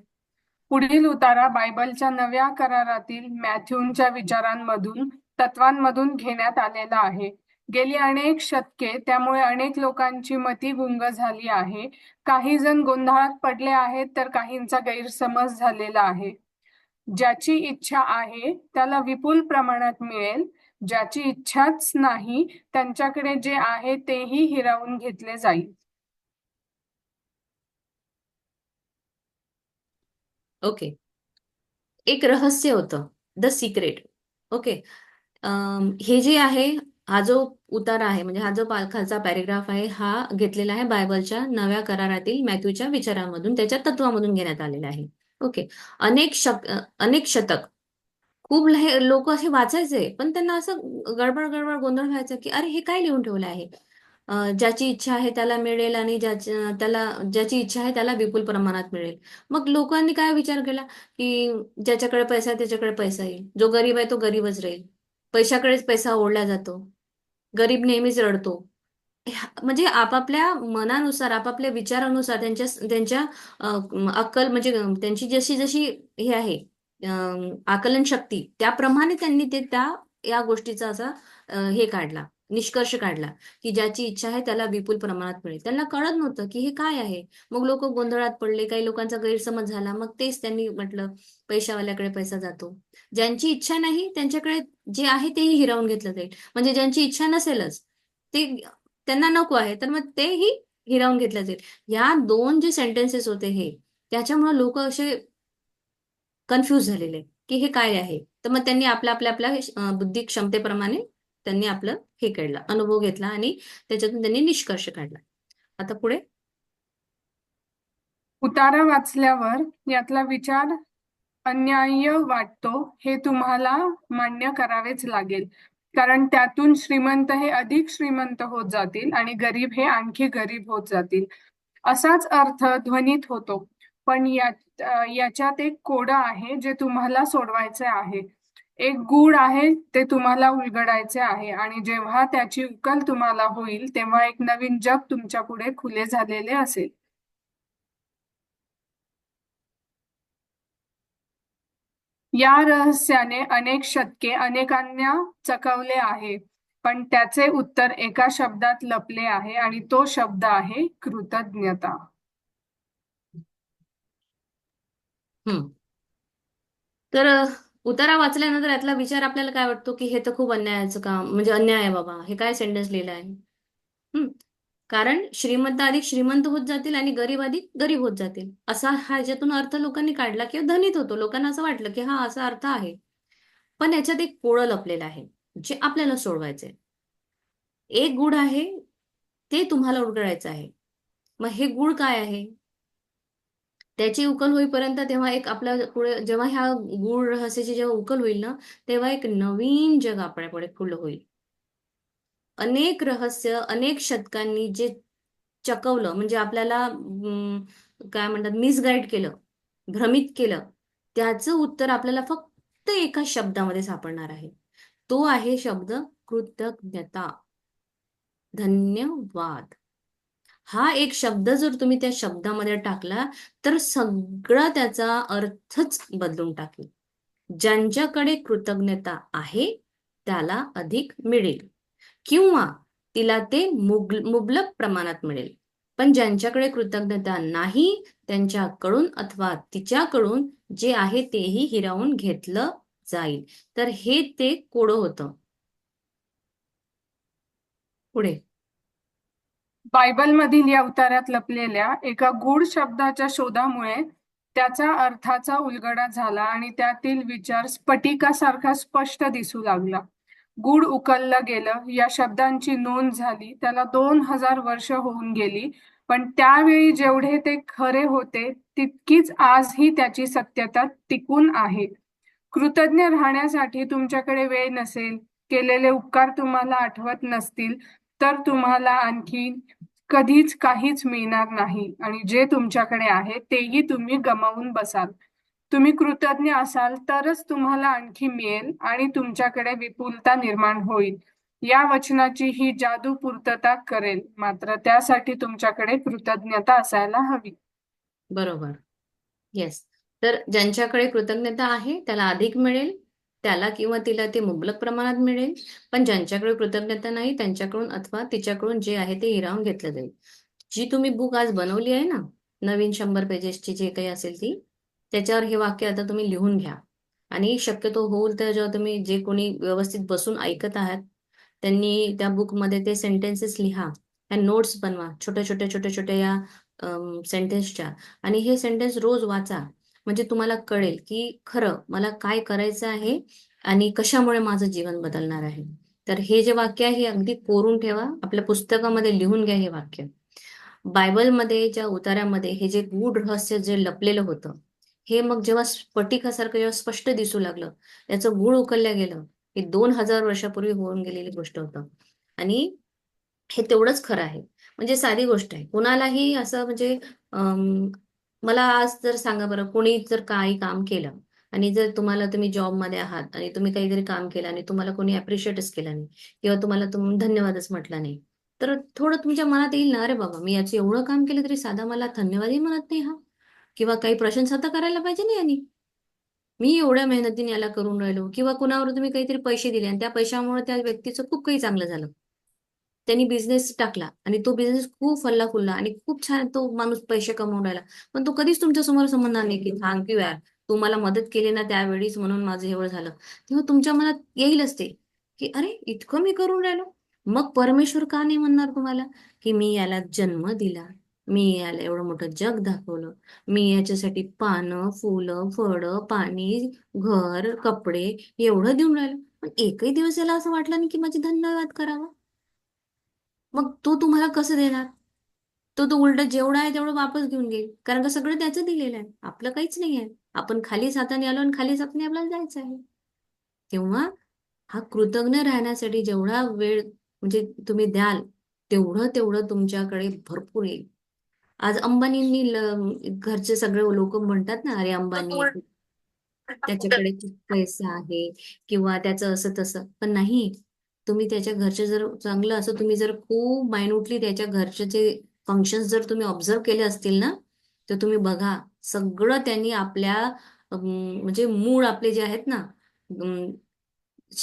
Speaker 2: पुढील उतारा बायबलच्या नव्या करारातील मॅथ्यूच्या विचारांमधून, तत्वांमधून घेण्यात आलेला आहे. गेली अनेक शतके त्यामुळे अनेक लोकांची मती गुंग झाली आहे. काही जण गोंधळात पडले आहेत तर काहींचा गैरसमज झालेला आहे. ज्याची इच्छा आहे त्याला विपुल प्रमाणात मिळेल. ज्याची इच्छाच नाही त्यांच्याकडे जे आहे तेही हिरावून घेतले जाईल.
Speaker 1: ओके. एक रहस्य होतं, द सिक्रेट. ओके. हे जे आहे, हा जो उतारा आहे, म्हणजे हा जो खालचा पॅरेग्राफ आहे, हा घेतलेला आहे बायबलच्या नव्या करारातील मॅथ्यूच्या विचारांमधून, त्याच्या तत्वामधून घेण्यात आलेला आहे. ओके. अनेक शतक खूप लोक असे वाचायचे, पण त्यांना असं गडबड गडबड गोंधळ व्हायचा की अरे हे काय लिहून ठेवलं आहे. ज्याची इच्छा आहे त्याला मिळेल, आणि ज्याची इच्छा आहे त्याला विपुल प्रमाणात मिळेल. मग लोकांनी काय विचार केला की ज्याच्याकडे पैसा आहे त्याच्याकडे पैसा येईल, जो गरीब आहे तो गरीबच राहील. पैशाकडेच पैसा ओढला जातो, गरीब नेहमीच रडतो. म्हणजे आपापल्या मनानुसार, आपापल्या विचारानुसार, त्यांच्या त्यांच्या अक्कल, म्हणजे त्यांची जशी जशी हे आहे, आकलन शक्ती, त्याप्रमाणे त्यांनी या गोष्टीचा असा हे काढला, निष्कर्ष काढला की ज्याची इच्छा आहे त्याला विपुल प्रमाणात मिळेल. त्यांना कळत नव्हतं की हे काय आहे. मग लोक गोंधळात पडले, काही लोकांचा गैरसमज झाला. मग तेच त्यांनी म्हटलं पैशावाल्याकडे पैसा जातो, ज्यांची इच्छा नाही त्यांच्याकडे जे आहे तेही हिरावून घेतलं जाईल. म्हणजे ज्यांची इच्छा नसेलच, ते त्यांना नको आहे, तर मग तेही हिरावून घेतलं जाईल. या दोन जे सेंटेन्सेस होते हे, त्याच्यामुळे लोक असे कन्फ्यूज झालेले की हे काय आहे. तर मग त्यांनी आपल्या बुद्धी क्षमतेप्रमाणे त्यांनी आपलं हे काढलं, अनुभव घेतला आणि त्याच्यातून त्यांनी निष्कर्ष काढला. आता पुढे.
Speaker 2: उतारा वाचल्यावर यातला विचार अन्याय्य वाटतो हे तुम्हाला मान्य करावेच लागेल. कारण त्यातून श्रीमंत हे अधिक श्रीमंत होत जातील आणि गरीब हे आणखी गरीब होत जातील. असाच अर्थ ध्वनीत होतो. पण याच्यात एक कोडं आहे जे तुम्हाला सोडवायचे आहे. एक गूढ आहे ते तुम्हाला उलगडायचे आहे आणि जेव्हा त्याची उकल तुम्हाला होईल तेव्हा एक नवीन जग तुमच्या पुढे खुले झालेले असेल. या रहस्याने अनेक शतके अनेकांना चकवले आहे, पण त्याचे उत्तर एका शब्दात लपले आहे आणि तो शब्द आहे कृतज्ञता.
Speaker 1: हम्म. तर उतारा वाचल्यानंतर यातला विचार आपल्याला काय वाटतो की हे तर खूप अन्यायाचं काम, म्हणजे अन्याय आहे बाबा, हे काय सेंटेन्स लिहिलं आहे. हम्म. कारण श्रीमंत अधिक श्रीमंत होत जातील आणि गरीब अधिक गरीब होत जातील, असा हा याच्यातून अर्थ लोकांनी काढला किंवा ध्वनीत होतो. लोकांना असं वाटलं की हा असा अर्थ आहे. पण याच्यात एक कोडं लपलेलं आहे जे आपल्याला सोडवायचंय. एक गुढ आहे, ते तुम्हाला उलगडायचं आहे. मग हे गुढ काय आहे, त्याची उकल होईपर्यंत तेव्हा एक आपल्या पुढे, जेव्हा ह्या गूढ रहस्याची जेव्हा उकल होईल ना, तेव्हा एक नवीन जग आपल्या पुढे खुलं होईल. अनेक रहस्य अनेक शतकांनी जे चकवलं, म्हणजे आपल्याला काय म्हणतात, मिसगाईड केलं, भ्रमित केलं, त्याचं उत्तर आपल्याला फक्त एका शब्दामध्ये सापडणार आहे. तो आहे शब्द कृतज्ञता. धन्यवाद. हा एक शब्द जर तुम्ही त्या शब्दामध्ये टाकला तर सगळा त्याचा अर्थच बदलून टाकेल. ज्यांच्याकडे कृतज्ञता आहे त्याला अधिक मिळेल किंवा तिला ते मुबलक प्रमाणात मिळेल. पण ज्यांच्याकडे कृतज्ञता नाही त्यांच्याकडून अथवा तिच्याकडून जे आहे तेही हिरावून घेतलं जाईल. तर हे ते कोडं होतं. पुढे.
Speaker 2: बायबलमधील या उतार्यात लपलेल्या एका गूढ शब्दाच्या शोधामुळे त्याचा अर्थाचा उलगडा झाला आणि त्यातील विचार स्फटिकासारखा स्पष्ट दिसू लागला. गूढ उकललं गेलं, या शब्दांची नोंद झाली. त्याला 2000 वर्ष होऊन गेली, पण त्यावेळी जेवढे ते खरे होते तितकीच आजही त्याची सत्यता टिकून आहे. कृतज्ञ राहण्यासाठी तुमच्याकडे वेळ नसेल, केलेले उपकार तुम्हाला आठवत नसतील, तर तुम्हाला आणखी कधीच काहीच मिळणार नाही आणि जे तुमच्याकडे आहे तेही तुम्ही गमावून बसाल. तुम्ही कृतज्ञ असाल तरच तुम्हाला आणखी मिळेल आणि तुमच्याकडे विपुलता निर्माण होईल. या वचनाची ही जादू पूर्तता करेल, मात्र त्यासाठी तुमच्याकडे कृतज्ञता असायला हवी.
Speaker 1: बरोबर. येस. तर ज्यांच्याकडे कृतज्ञता आहे त्याला अधिक मिळेल, त्याला किंवा तिला ते मुबलक प्रमाणात मिळेल. पण ज्यांच्याकडे कृतज्ञता नाही त्यांच्याकडून अथवा तिच्याकडून जे आहे ते हिरावून घेतलं जाईल. जी तुम्ही बुक आज बनवली आहे ना, नवीन 100 पेजेसची जे काही असेल ती, त्याच्यावर हे वाक्य आता तुम्ही लिहून घ्या. आणि शक्यतो होईल तर जेव्हा तुम्ही जे कोणी व्यवस्थित बसून ऐकत आहात त्यांनी त्या बुकमध्ये ते सेंटेन्सेस लिहा, त्या नोट्स बनवा छोट्या छोट्या छोट्या छोट्या या सेंटेन्सच्या. आणि हे सेंटेन्स रोज वाचा, म्हणजे तुम्हाला कळेल की खरं मला काय करायचं आहे आणि कशामुळे माझं जीवन बदलणार आहे. तर हे जे वाक्य आहे हे अगदी कोरून ठेवा, आपल्या पुस्तकामध्ये लिहून घ्या हे वाक्य. बायबलमध्ये ज्या उतार्यामध्ये हे जे गूढ रहस्य जे लपलेलं होतं, हे मग जेव्हा स्फटिकासारखं जेव्हा स्पष्ट दिसू लागलं, त्याचं गूळ उकललं गेलं, हे 2000 वर्षापूर्वी होऊन गेलेली गोष्ट होतं. आणि हे तेवढंच खरं आहे. म्हणजे साधी गोष्ट आहे, कुणालाही असं म्हणजे मला आज जर सांगा बरं, कोणी जर काही काम केलं आणि जर तुम्हाला, तुम्ही जॉबमध्ये आहात आणि तुम्ही काहीतरी काम केलं आणि तुम्हाला कोणी अप्रिशिएटच केलं नाही किंवा तुम्हाला धन्यवादच म्हटला नाही, तर थोडं तुमच्या मनात येईल ना, अरे बाबा मी याचं एवढं काम केलं तरी साधा मला धन्यवादही म्हणत नाही हा, किंवा काही प्रशंसा तर करायला पाहिजे ना यांनी, मी एवढ्या मेहनतीने याला करून राहिलो. किंवा कुणावर तुम्ही काहीतरी पैसे दिले आणि त्या पैशामुळे त्या व्यक्तीचं खूप काही चांगलं झालं, त्यांनी बिझनेस टाकला आणि तो बिझनेस खूप फल्ला फुलला आणि खूप छान तो माणूस पैसे कमवून राहिला, पण तो कधीच तुमच्या समोर समजणार नाही की थँक्यू यार, तू मला मदत केली ना त्यावेळीच म्हणून माझं एवढं झालं. तेव्हा तुमच्या मनात येईलच ते की अरे इतकं मी करून राहिलो. मग परमेश्वर का नाही म्हणणार तुम्हाला की मी याला जन्म दिला, मी याला एवढं मोठं जग दाखवलं, मी याच्यासाठी पानं फुलं फळं पाणी घर कपडे एवढं देऊन राहिलो, पण एकही दिवस याला असं वाटलं नाही की माझी धन्यवाद करावा. मग तो तुम्हाला कसं देणार? तो उलट जेवढं आहे तेवढं वापस घेऊन घेईल, कारण का सगळं त्याचं दिलेलं आहे, आपलं काहीच नाही आहे. आपण खाली हाताने आलो आणि खाली हाताने आपल्याला जायचं आहे. तेव्हा हा कृतज्ञ राहण्यासाठी जेवढा वेळ म्हणजे तुम्ही द्याल, तेवढं तेवढं तुमच्याकडे भरपूर येईल. आज अंबानींनी घरचे सगळे लोक म्हणतात ना, अरे अंबानी त्याच्याकडे खूप पैसा आहे किंवा त्याचं असं तसं, पण नाही. तुम्ही त्याच्या घरचे जर चांगलं असं तुम्ही जर खूप मायन्यूटली त्याच्या घरचे फंक्शन्स जर तुम्ही ऑब्झर्व केले असतील ना, तर तुम्ही बघा सगळं त्यांनी आपल्या म्हणजे मूळ आपले जे आहेत ना,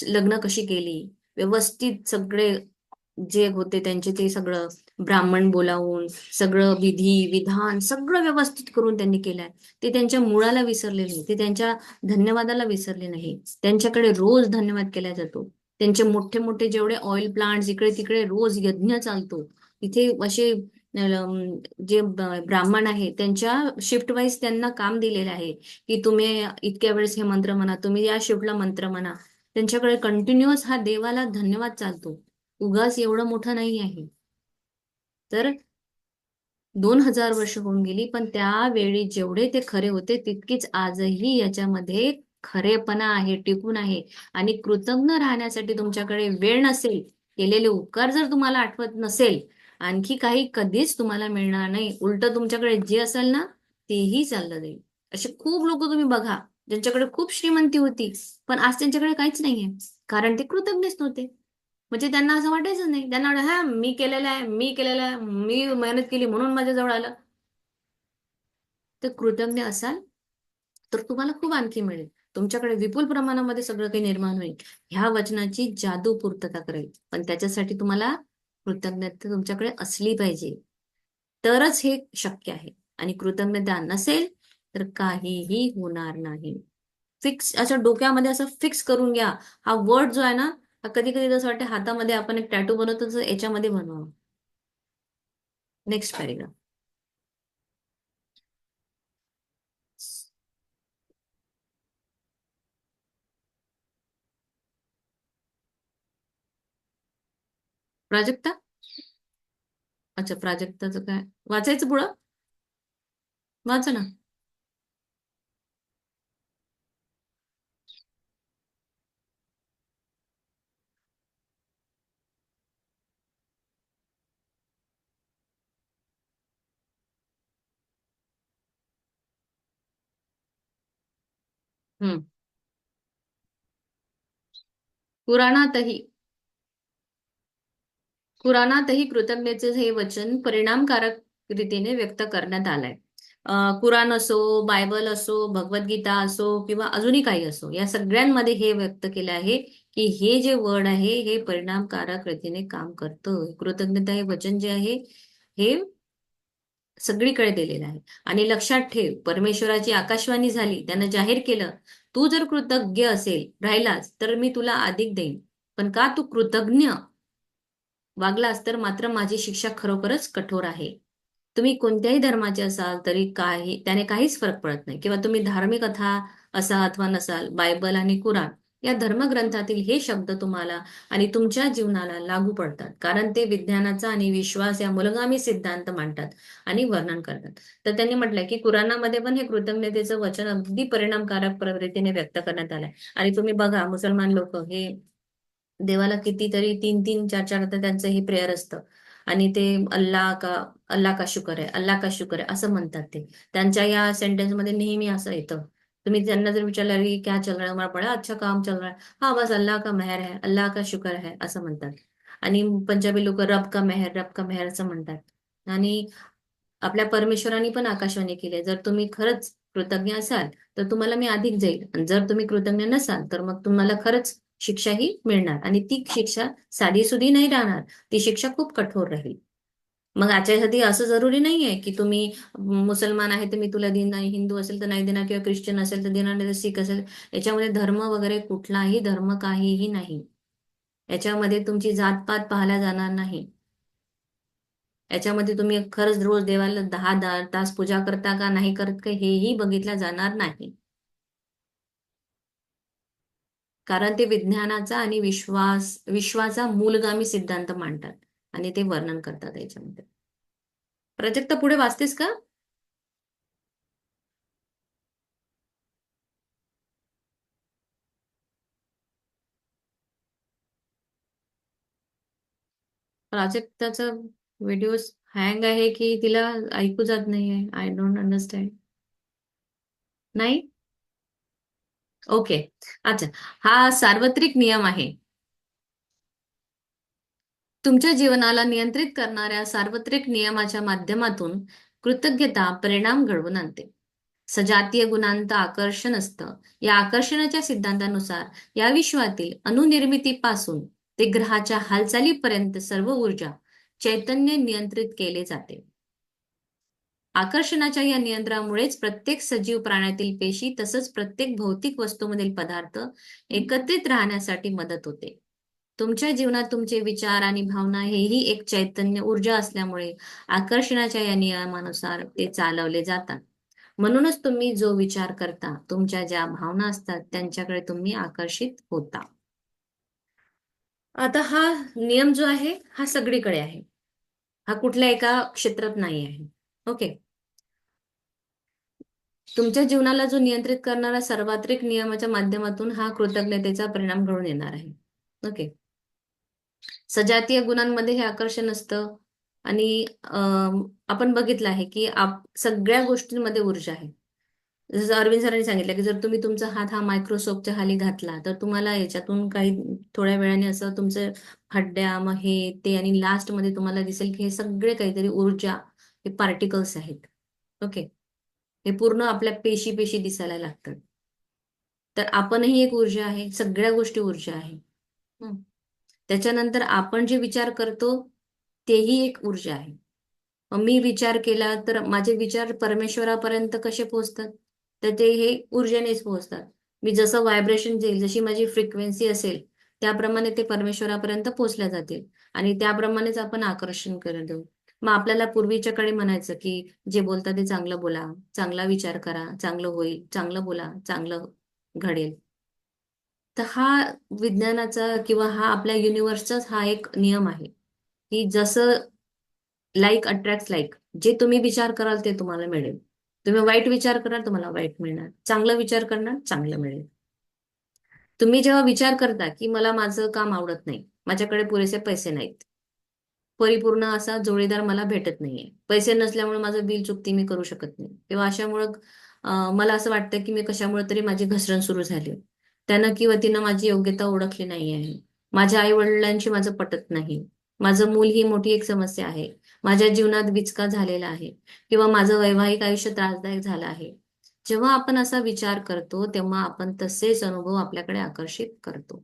Speaker 1: लग्न कशी केली, व्यवस्थित सगळे जे होते त्यांचे ते सगळं ब्राह्मण बोलावून सगळं विधी विधान सगळं व्यवस्थित करून त्यांनी केलंय. ते त्यांच्या मुळाला विसरले नाही, ते त्यांच्या धन्यवादाला विसरले नाही. त्यांच्याकडे रोज धन्यवाद केला जातो. त्यांचे मोठे मोठे जेवढे ऑइल प्लांट्स इकडे तिकडे रोज यज्ञ चालतो. तिथे असे जे ब्राह्मण आहे त्यांच्या शिफ्ट वाईज त्यांना काम दिलेलं आहे की तुम्ही इतक्या वेळेस हे मंत्र म्हणा, तुम्ही या शिफ्टला मंत्र म्हणा. त्यांच्याकडे कंटिन्युअस हा देवाला धन्यवाद चालतो. उगाच एवढं मोठं नाही आहे. तर 2000 वर्ष होऊन गेली, पण त्यावेळी जेवढे ते खरे होते तितकीच आजही याच्यामध्ये खरेपणा आहे, टिकून आहे. आणि कृतज्ञ राहण्यासाठी तुमच्याकडे वेळ नसेल, केलेले उपकार जर तुम्हाला आठवत नसेल, आणखी काही कधीच तुम्हाला मिळणार नाही. उलट तुमच्याकडे जे असेल ना, तेही चाललं जाईल. असे खूप लोक तुम्ही बघा, ज्यांच्याकडे खूप श्रीमंती होती, पण आज त्यांच्याकडे काहीच नाहीये, कारण ते कृतज्ञच नव्हते. म्हणजे त्यांना असं वाटायचं नाही. त्यांना वाटलं, हा मी केलेलं आहे, मी केलेलं आहे, मी मेहनत केली म्हणून माझ्याजवळ आलं. तर कृतज्ञ असाल तर तुम्हाला खूप आणखी मिळेल. तुमच्याकडे विपुल प्रमाणामध्ये सगळं काही निर्माण होईल. ह्या वचनाची जादू पूर्तता करेल. पण त्याच्यासाठी तुम्हाला कृतज्ञता तुमच्याकडे असली पाहिजे. तरच हे शक्य आहे. आणि कृतज्ञता नसेल तर काहीही होणार नाही. फिक्स असं डोक्यामध्ये असं फिक्स करून घ्या. हा वर्ड जो आहे ना, कधी कधी जसं वाटतं हातामध्ये आपण एक टॅटू बनवतो तसं याच्यामध्ये बनवावं. Next paragraph. प्राजक्ता. अच्छा, प्राजक्ताचं काय वाचायचं पुढं? वाचा ना. हम्म. पुराणातही कुराणातही कृतज्ञतेचे हे वचन परिणामकारक रीतीने व्यक्त करण्यात आलंय. कुराण असो, बायबल असो, भगवद्गीता असो किंवा अजूनही काही असो, या सगळ्यांमध्ये हे व्यक्त केलं आहे की हे जे वर्ड आहे हे परिणामकारक रीतीने काम करतं. कृतज्ञता हे वचन जे आहे हे सगळीकडे दिलेलं आहे. आणि लक्षात ठेव, परमेश्वराची आकाशवाणी झाली, त्यानं जाहीर केलं, तू जर कृतज्ञ असेल राहिलास तर मी तुला अधिक देईन. पण का तू कृतज्ञ वागलास तर मात्र माझी शिक्षा खरोखरच कठोर आहे. तुम्ही कोणत्याही धर्माचे असाल तरी काही त्याने काहीच फरक पडत नाही. किंवा तुम्ही धार्मिक कथा असाल अथवा नसाल, बायबल आणि कुराण या धर्मग्रंथातील हे शब्द तुम्हाला आणि तुमच्या जीवनाला लागू पडतात, कारण ते विज्ञानाचा आणि विश्वास या मूलगामी सिद्धांत मांडतात आणि वर्णन करतात. तर त्यांनी म्हटलंय की कुराणामध्ये पण हे कृतज्ञतेचं वचन अगदी परिणामकारक प्रवृत्तीने व्यक्त करण्यात आलंय. आणि तुम्ही बघा, मुसलमान लोक हे देवाला कितीतरी 3-3, 4-4 तर त्यांचं हे प्रेयर असतं. आणि ते अल्लाह का शुक्र आहे, अल्लाह का शुक्र आहे असं म्हणतात ते. त्यांच्या या सेंटेन्स मध्ये नेहमी असं येतं. तुम्ही त्यांना जर विचारलं की क्या चल रहा है, हमारा बड़ा अच्छा काम चल रहा है, हा बस अल्लाह का मेहर है, अल्लाह का शुक्र है असं म्हणतात. आणि पंजाबी लोक रब का मेहर, रब का मेहर असं म्हणतात. आणि आपल्या परमेश्वराने पण आकाशवाणी केली आहे, जर तुम्ही खरंच कृतज्ञ असाल तर तुम्हाला मी अधिक जाईल, आणि जर तुम्ही कृतज्ञ नसाल तर मग तुम्हाला खरंच शिक्षाही मिळणार. आणि ती शिक्षा साधीसुधी नाही राहणार, ती शिक्षा खूप कठोर राहील. मग याच्यासाठी असं जरुरी नाहीये की तुम्ही मुसलमान आहे तर मी तुला देईन नाही, हिंदू असेल तर नाही देणार, किंवा ख्रिश्चन असेल तर देणार नाही, तर सिख असेल. याच्यामध्ये धर्म वगैरे कुठलाही धर्म काहीही नाही. याच्यामध्ये तुमची जातपात पाहिला जाणार नाही. याच्यामध्ये तुम्ही खरंच रोज देवाला 10 तास पूजा करता का नाही करत का हेही बघितलं जाणार नाही. कारण ते विज्ञानाचा आणि विश्वाचा मूलगामी सिद्धांत मांडतात आणि ते वर्णन करतात याच्यामध्ये. प्राजक्ता पुढे वाचतेस का? प्राजक्ताचा व्हिडिओ हँग आहे की तिला ऐकू जात नाहीये? I don't understand. नाही. ओके. अच्छा. हा सार्वत्रिक नियम आहे. तुमच्या जीवनाला नियंत्रित करणाऱ्या सार्वत्रिक नियमाच्या माध्यमातून कृतज्ञता परिणाम घडवून आणते. सजातीय गुणांत आकर्षण असतं. या आकर्षणाच्या सिद्धांतानुसार या विश्वातील अणुनिर्मितीपासून ते ग्रहाच्या हालचालीपर्यंत सर्व ऊर्जा, चैतन्य नियंत्रित केले जाते. आकर्षणाच्या या नियंत्रणामुळेच प्रत्येक सजीव प्राण्यातील पेशी तसंच प्रत्येक भौतिक वस्तूमधील पदार्थ एकत्रित राहण्यासाठी मदत होते. तुमच्या जीवनात तुमचे विचार आणि भावना हेही एक चैतन्य ऊर्जा असल्यामुळे आकर्षणाच्या या नियमानुसार ते चालवले जातात. म्हणूनच तुम्ही जो विचार करता, तुमच्या ज्या भावना असतात, त्यांच्याकडे तुम्ही आकर्षित होता. आता हा नियम जो आहे, हा सगळीकडे आहे. हा कुठल्या एका क्षेत्रात नाही आहे. ओके. तुमच्या जीवनाला जो नियंत्रित करणारा सार्वत्रिक नियमाच्या माध्यमातून हा कृतज्ञतेचा परिणाम घडून येणार आहे. ओके. सजातीय गुणांमध्ये हे आकर्षण असतं आणि आपण बघितलं आहे की सगळ्या गोष्टींमध्ये ऊर्जा आहे. जसं अरविंद सरांनी सांगितलं की जर तुम्ही तुमचा हात हा मायक्रोस्कोपच्या खाली घातला तर तुम्हाला याच्यातून काही थोड्या वेळाने असं तुमचं हड्ड्या मग हे ते आणि लास्ट मध्ये तुम्हाला दिसेल की हे सगळे काहीतरी ऊर्जा, हे पार्टिकल्स आहेत. ओके. हे पूर्ण आपल्या पेशी पेशी दिसायला लागतात. तर आपणही एक ऊर्जा आहे, सगळ्या गोष्टी ऊर्जा आहे. हं. त्याच्यानंतर आपण जे विचार करतो तेही एक ऊर्जा आहे. मग मी विचार केला तर माझे विचार परमेश्वरापर्यंत कसे पोहोचतात? तर ते हे ऊर्जेनेच पोहोचतात. मी जसं व्हायब्रेशन देईल, जशी माझी फ्रिक्वेन्सी असेल, त्याप्रमाणे ते परमेश्वरापर्यंत पोहोचल्या जातील आणि त्याप्रमाणेच आपण आकर्षण करत जाऊ. मग आपल्याला पूर्वीच्या काळी म्हणायचं की जे बोलता ते चांगलं बोला, चांगला विचार करा, चांगलं होईल, चांगलं बोला, चांगलं घडेल. तर हा विज्ञानाचा किंवा हा आपल्या युनिव्हर्सचाच हा एक नियम आहे की जसं लाईक अट्रॅक्ट लाईक. जे तुम्ही विचार कराल ते तुम्हाला मिळेल. तुम्ही वाईट विचार कराल तुम्हाला वाईट मिळणार, चांगला विचार करणार चांगलं मिळेल. तुम्ही जेव्हा विचार करता की मला माझं काम आवडत नाही, माझ्याकडे पुरेसे पैसे नाहीत, परिपूर्ण असा जोडीदार मला भेटत नाहीये, पैसे नसल्यामुळे माझं बिल चुकती मी करू शकत नाही, किंवा अशामुळं मला असं वाटतं की मी कशामुळे तरी माझी घसरण सुरू झाली, त्यानं किंवा तिनं माझी योग्यता ओळखली नाही आहे, माझ्या आई वडिलांशी माझं पटत नाही, माझं मूल ही मोठी एक समस्या आहे, माझ्या जीवनात विचका झालेला आहे, किंवा माझं वैवाहिक आयुष्य त्रासदायक झालं आहे. जेव्हा आपण असा विचार करतो तेव्हा आपण तसेच अनुभव आपल्याकडे आकर्षित करतो.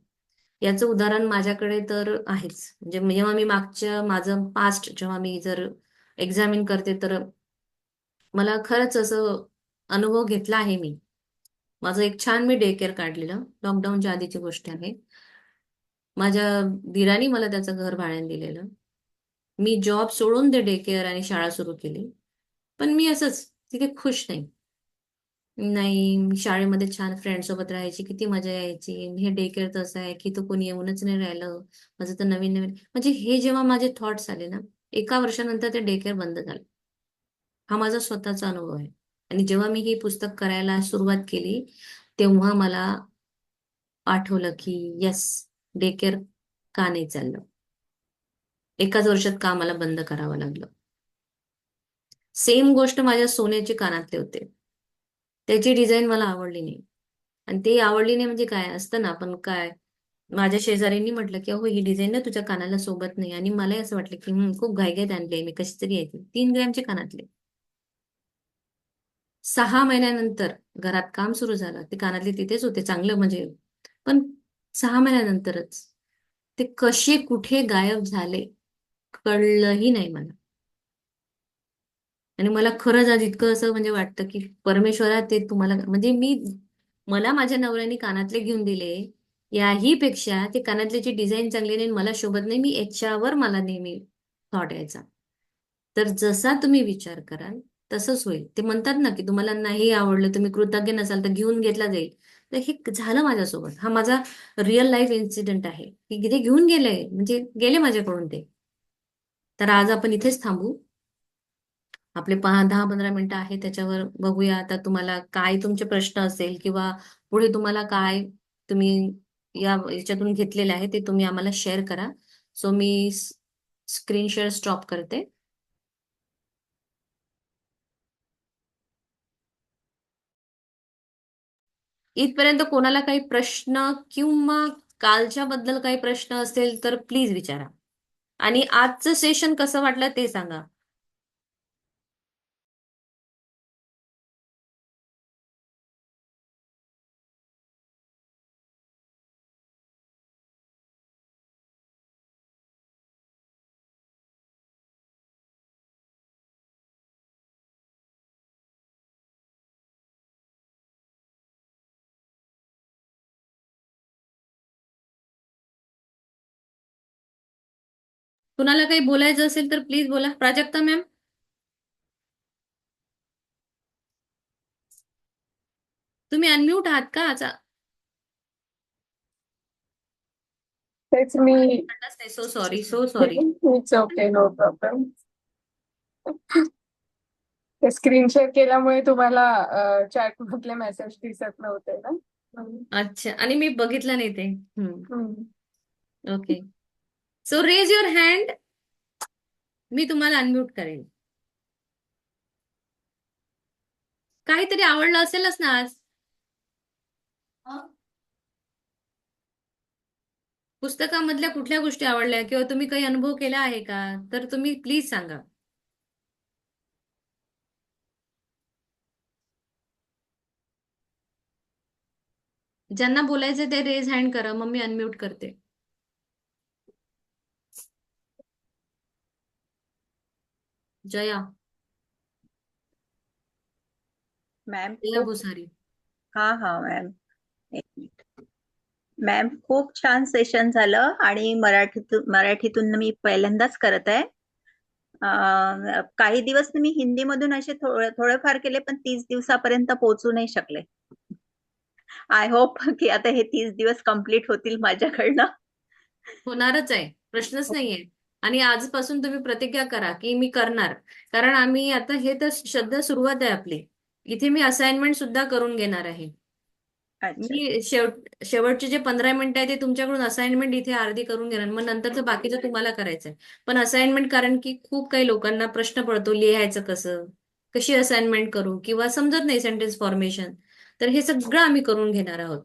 Speaker 1: याचं उदाहरण माझ्याकडे तर आहेच. म्हणजे जेव्हा मी मागच्या माझं पास्ट जेव्हा मी जर एक्झामिन करते तर मला खरंच असं अनुभव घेतला आहे मी. माझं एक छान मी डे केअर काढलेलं. लॉकडाऊनच्या आधीची गोष्ट आहे. माझ्या दीरानी मला त्याचं घर भाड्याने दिलेलं. मी जॉब सोडून ते डे केअर आणि शाळा सुरू केली. पण मी असंच तिथे खुश नाही. नाही, शाळेमध्ये छान फ्रेंड सोबत राहायची, किती मजा यायची. हे डे केअर तसं आहे की तो कोणी येऊनच नाही राहिलं. माझं तर नवीन नवीन म्हणजे हे जेव्हा माझे थॉट्स आले ना, एका वर्षानंतर ते डे केअर बंद झालं. हा माझा स्वतःचा अनुभव आहे. आणि जेव्हा मी ही पुस्तक करायला सुरुवात केली, तेव्हा मला आठवलं की येस, डे केअर का नाही चाललं. एकाच वर्षात का मला बंद करावं लागलं. सेम गोष्ट माझ्या सोन्याचे कानातले होते. त्याची डिझाईन मला आवडली नाही. आणि ते आवडली नाही म्हणजे काय असतं ना, आपण काय, माझ्या शेजाऱ्यांनी म्हटलं की अहो ही डिझाईन ना तुझ्या कानाला सोबत नाही, आणि मलाही असं वाटलं की खूप घाईघाईत आणले मी, कशी तरी यायची 3 ग्रॅमचे कानातले. 6 महिन्यानंतर घरात काम सुरू झालं, ते कानातले तिथेच होते चांगलं म्हणजे, पण 6 महिन्यानंतरच ते कसे कुठे गायब झाले कळलंही नाही मला. आणि मला खरंच आज इतकं असं म्हणजे वाटतं की परमेश्वरा ते तुम्हाला म्हणजे मला माझ्या नवऱ्याने कानातले घेऊन दिले, याही पेक्षा ते कानातल्याची डिझाईन चांगली नाही आणि मला शोभत नाही, मी याच्यावर मला नेहमी थॉट यायचा. तर जसा तुम्ही विचार कराल तसंच होईल. ते म्हणतात ना की तुम्हाला नाही आवडलं, तुम्ही कृतज्ञ नसाल तर घेऊन घेतला जाईल. तर हे झालं माझ्यासोबत. हा माझा रिअल लाईफ इन्सिडेंट आहे की ते घेऊन गेले म्हणजे गेले माझ्याकडून ते. तर आज आपण इथेच थांबू. आपले 10-15 मिनिटं आहे त्याच्यावर बघूया. आता तुम्हाला काय तुमचे प्रश्न असेल किंवा पुढे तुम्हाला काय तुम्ही या याच्यातून घेतलेले आहे ते तुम्ही आम्हाला शेअर करा. सो मी स्क्रीन शेअर स्टॉप करते. इथपर्यंत कोणाला काही प्रश्न किंवा कालच्या बद्दल काही प्रश्न असेल तर प्लीज विचारा. आणि आजचं सेशन कसं वाटलं ते सांगा. कुणाला काही बोलायचं असेल तर प्लीज बोला. प्राजक्ता मॅम, तुम्ही अनम्यूट आहात का?
Speaker 2: तेच मी.
Speaker 1: So sorry, so sorry.
Speaker 2: It's okay, no problem. ते स्क्रीन शेअर केल्यामुळे तुम्हाला चॅट मधले मेसेज दिसत नव्हते ना. म्हणून.
Speaker 1: अच्छा, आणि मी बघितलं नाही ते.
Speaker 2: Hmm.
Speaker 1: Okay. So raise your hand. मी तुम्हाला अनम्यूट करेन. काहीतरी आवडलं असेलच ना आज. पुस्तकामधल्या कुठल्या गोष्टी आवडल्या किंवा तुम्ही काही अनुभव केला आहे का, तर तुम्ही प्लीज सांगा. ज्यांना बोलायचं ते रेज हँड करा, मग मी अनम्यूट करते. जया.
Speaker 3: मॅम
Speaker 1: जया
Speaker 3: खूप.
Speaker 1: भुसारी.
Speaker 3: हा हा मॅम, एक मिनिट. मॅम खूप छान सेशन झालं आणि मराठीतून मी पहिल्यांदाच करत आहे. काही दिवस मी हिंदीमधून असे थोडेफार केले, पण 30 दिवसापर्यंत पोहोचू नाही शकले. आय होप की आता हे 30 दिवस कंप्लीट होतील माझ्याकडनं.
Speaker 1: होणारच आहे, प्रश्नच नाहीये. आणि आजपासून तुम्ही प्रतिज्ञा करा की मी करणार. कारण आम्ही आता हे तर सध्या सुरुवात आहे आपली. इथे मी असाइनमेंट सुद्धा करून घेणार आहे.
Speaker 3: अच्छा.
Speaker 1: मी शेवटचे जे 15 मिनिटं आहे ते तुमच्याकडून असाइनमेंट इथे अर्धी करून घेणार, मग नंतरचं बाकीचं तुम्हाला करायचंय. पण असाइनमेंट, कारण की खूप काही लोकांना प्रश्न पडतो लिहायचं कसं, कशी असाइनमेंट करू किंवा समजत नाही सेंटेन्स फॉर्मेशन. तर हे सगळं आम्ही करून घेणार आहोत.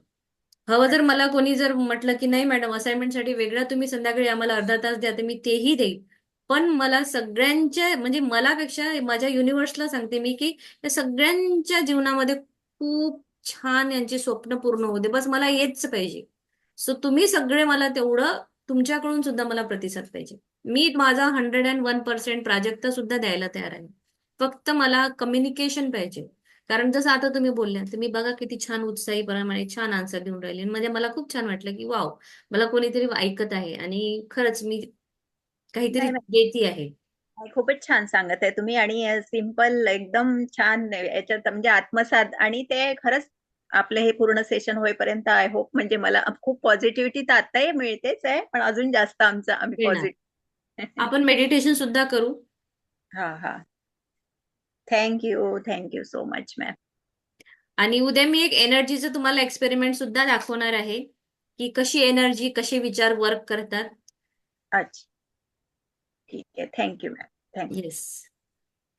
Speaker 1: हवं जर मला कोणी जर म्हटलं की नाही मॅडम असाइनमेंटसाठी वेगळा तुम्ही संध्याकाळी आम्हाला अर्धा तास द्या, तर मी तेही देईन. पण मला सगळ्यांच्या, म्हणजे मलापेक्षा माझ्या युनिव्हर्सला सांगते मी की या सगळ्यांच्या जीवनामध्ये खूप छान यांची स्वप्न पूर्ण होऊ दे, बस मला हेच पाहिजे. सो तुम्ही सगळे मला तेवढं, तुमच्याकडून सुद्धा मला प्रतिसाद पाहिजे. मी माझा 101% प्राजक्ता सुद्धा द्यायला तयार आहे. फक्त मला कम्युनिकेशन पाहिजे. कारण जसं आता तुम्ही बोलल्या, तर मी बघा किती छान उत्साहीपणाने छान आन्सर देऊन राहिले. म्हणजे मला खूप छान वाटलं की वाव, मला कोणीतरी ऐकत आहे आणि खरंच मी काहीतरी
Speaker 3: नाही
Speaker 1: देती आहे.
Speaker 3: नाही, खूपच छान सांगत आहे तुम्ही आणि सिम्पल एकदम छान याच्यात म्हणजे आत्मसात, आणि ते खरंच आपलं हे पूर्ण सेशन होईपर्यंत आय होप, म्हणजे मला खूप पॉझिटिव्हिटी तर आताही मिळतेच आहे, पण अजून जास्त आम्ही
Speaker 1: येणार.
Speaker 3: पॉझिटिव्ह.
Speaker 1: आपण मेडिटेशन सुद्धा करू.
Speaker 3: हा हा. Thank you so much ma'am.
Speaker 1: आणि उद्या मी एक एनर्जीचं तुम्हाला एक्सपेरिमेंट सुद्धा दाखवणार आहे की कशी एनर्जी, कसे विचार वर्क करतात.
Speaker 3: अच्छा, ठीक आहे. Thank you ma'am. Thank you.
Speaker 1: Yes.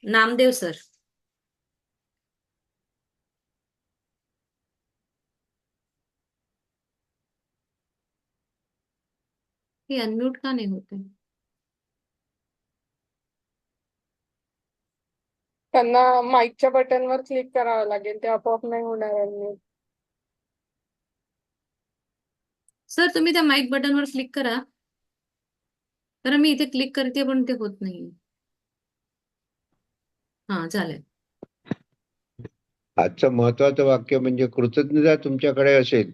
Speaker 1: Namdev sir. हे अनम्यूट का नाही होत आहे?
Speaker 2: त्यांना माईकच्या बटनवर क्लिक करावं लागेल, ते आपोआप नाही होणार आहे.
Speaker 1: सर तुम्ही त्या माईक बटनवर क्लिक करा. कारण मी इथे क्लिक करते पण ते होत नाही. हा, चालेल.
Speaker 4: आजचं महत्वाचं वाक्य म्हणजे कृतज्ञता तुमच्याकडे असेल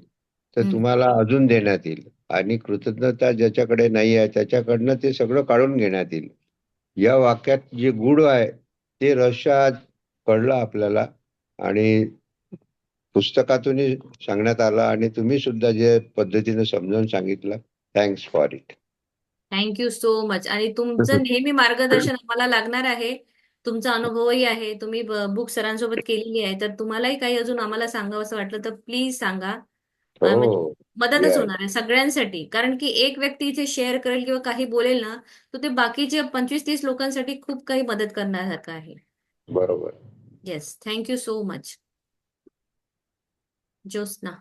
Speaker 4: तर
Speaker 1: हम्म.
Speaker 4: तुम्हाला अजून देण्यात येईल, आणि कृतज्ञता ज्याच्याकडे नाही आहे त्याच्याकडनं ते सगळं काढून घेण्यात येईल. या वाक्यात जे गूढ आहे ते रहस्य आज कळलं आपल्याला, आणि पुस्तकातूनही सांगण्यात आलं, आणि तुम्ही सुद्धा जे पद्धतीने समजावून सांगितलं, thanks for it.
Speaker 1: Thank you so much. आणि तुमचं नेहमी मार्गदर्शन आम्हाला लागणार आहे. तुमचा अनुभवही आहे, तुम्ही बुक सरांसोबत केलेली आहे, तर तुम्हालाही काही अजून आम्हाला सांगावं असं वाटलं तर प्लीज सांगा. म्हणजे
Speaker 4: हो.
Speaker 1: मदतच
Speaker 4: या
Speaker 1: होणार आहे सगळ्यांसाठी. कारण की एक व्यक्ती इथे शेअर करेल किंवा काही बोलेल ना, तर ते बाकीचे 25-30 लोकांसाठी खूप काही मदत करण्यासारखं आहे.
Speaker 4: बरोबर.
Speaker 1: Yes, thank you so much. Jyotsna.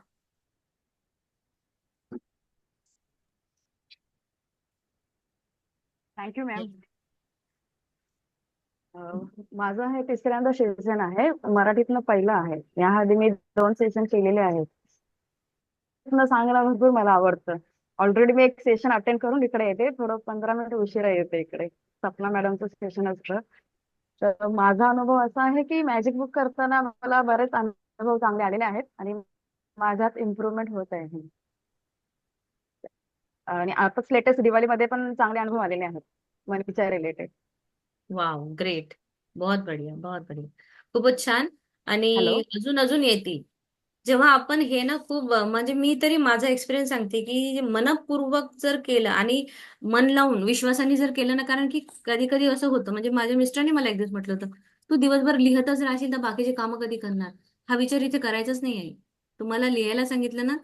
Speaker 5: Thank you ma'am. माझं हे तिसऱ्यांदा सेशन आहे, मराठीतनं पहिलं आहे. याआधी मी 2 सेशन केलेले आहेत. सांगायला भरपूर मला आवडतं. ऑलरेडी मी एक सेशन अटेंड करून इकडे येते, थोडं 15 मिनिट उशिरा येते इकडे. सपना मॅडमचं सेशन असतं. तर माझा अनुभव असा आहे की मॅजिक बुक करताना मला बरेच अनुभव चांगले आलेले आहेत आणि माझ्यात इम्प्रुव्हमेंट होत आहे. आणि आताच लेटेस्ट दिवाळीमध्ये पण चांगले अनुभव आलेले आहेत मनीच्या रिलेटेड.
Speaker 1: Wow, great. बहुत बढिया, बहुत बढिया. खूपच छान.
Speaker 5: हॅलो.
Speaker 1: आणि अजून अजून येतील. जेव्हा आपण हे ना खूप म्हणजे मी तरी माझा एक्सपिरियन्स सांगते की मनपूर्वक जर केलं आणि मन लावून विश्वासाने जर केलं ना, कारण की कधी कधी असं होतं, म्हणजे माझ्या मिस्टरांनी मला एक दिवस म्हटलं होतं, तू दिवसभर लिहतच राहशील तर बाकीचे कामं कधी करणार? हा विचार इथे करायचाच नाही आहे. तुम्हाला लिहायला सांगितलं ना,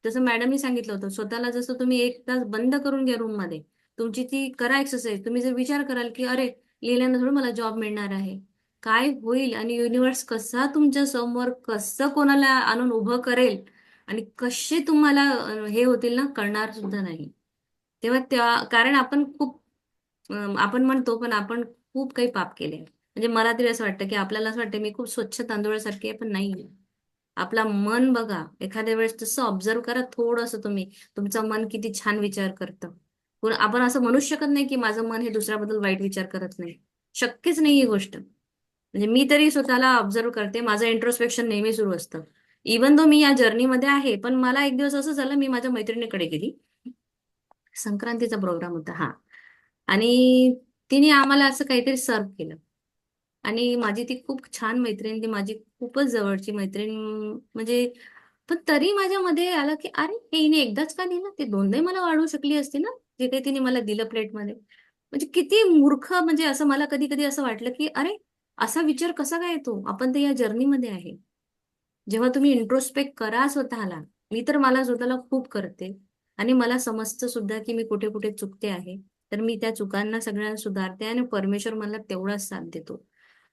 Speaker 1: जसं मॅडमनी सांगितलं होतं, स्वतःला जसं तुम्ही 1 तास बंद करून घ्या रूम मध्ये, तुमची ती करा एक्सरसाइज. तुम्ही जर विचार कराल की अरे, लिहिल्यानं थोडं मला जॉब मिळणार आहे, काय होईल आणि युनिव्हर्स कसा तुमच्या समोर कसं कोणाला आणून उभं करेल आणि कसे तुम्हाला हे होतील ना, कळणार सुद्धा नाही. तेव्हा त्या कारण आपण खूप आपण म्हणतो, पण आपण खूप काही पाप केले. म्हणजे मला तरी असं वाटतं की आपल्याला असं वाटतं मी खूप स्वच्छ तांदूळासारखी आहे, पण नाही. आपला मन बघा, एखाद्या वेळेस तसं ऑब्झर्व करा थोडंसं तुम्ही, तुमचं मन किती छान विचार करतं. आपण असं म्हणूच शकत नाही की माझं मन हे दुसऱ्याबद्दल वाईट विचार करत नाही. शक्यच नाही ही गोष्ट. म्हणजे मी तरी स्वतःला ऑब्झर्व करते, माझं इंट्रोस्पेक्शन नेहमी सुरू असतं. इवन दो मी या जर्नीमध्ये आहे, पण मला एक दिवस असं झालं, मी माझ्या मैत्रिणीकडे गेली. संक्रांतीचा प्रोग्राम होता हा. आणि तिने आम्हाला असं काहीतरी सर्व केलं. आणि माझी ती खूप छान मैत्रीण, ती माझी खूपच जवळची मैत्रीण. म्हणजे पण तरी माझ्यामध्ये आलं की अरे, हे हिने एकदाच का दिलं, ते दोनदाही मला वाढवू शकली असती ना, जे काही तिने मला दिलं प्लेटमध्ये. म्हणजे किती मूर्ख, म्हणजे असं मला कधी कधी असं वाटलं की अरे, असा विचार कसा काय येतो, आपण तर या जर्नीमध्ये आहे. जेव्हा तुम्ही इंट्रोस्पेक्ट करा स्वतःला, मी तर मला स्वतःला खूप करते आणि मला समजतं सुद्धा की मी कुठे कुठे चुकते आहे, तर मी त्या चुकांना सगळ्यांना सुधारते आणि परमेश्वर मला तेवढाच साथ देतो.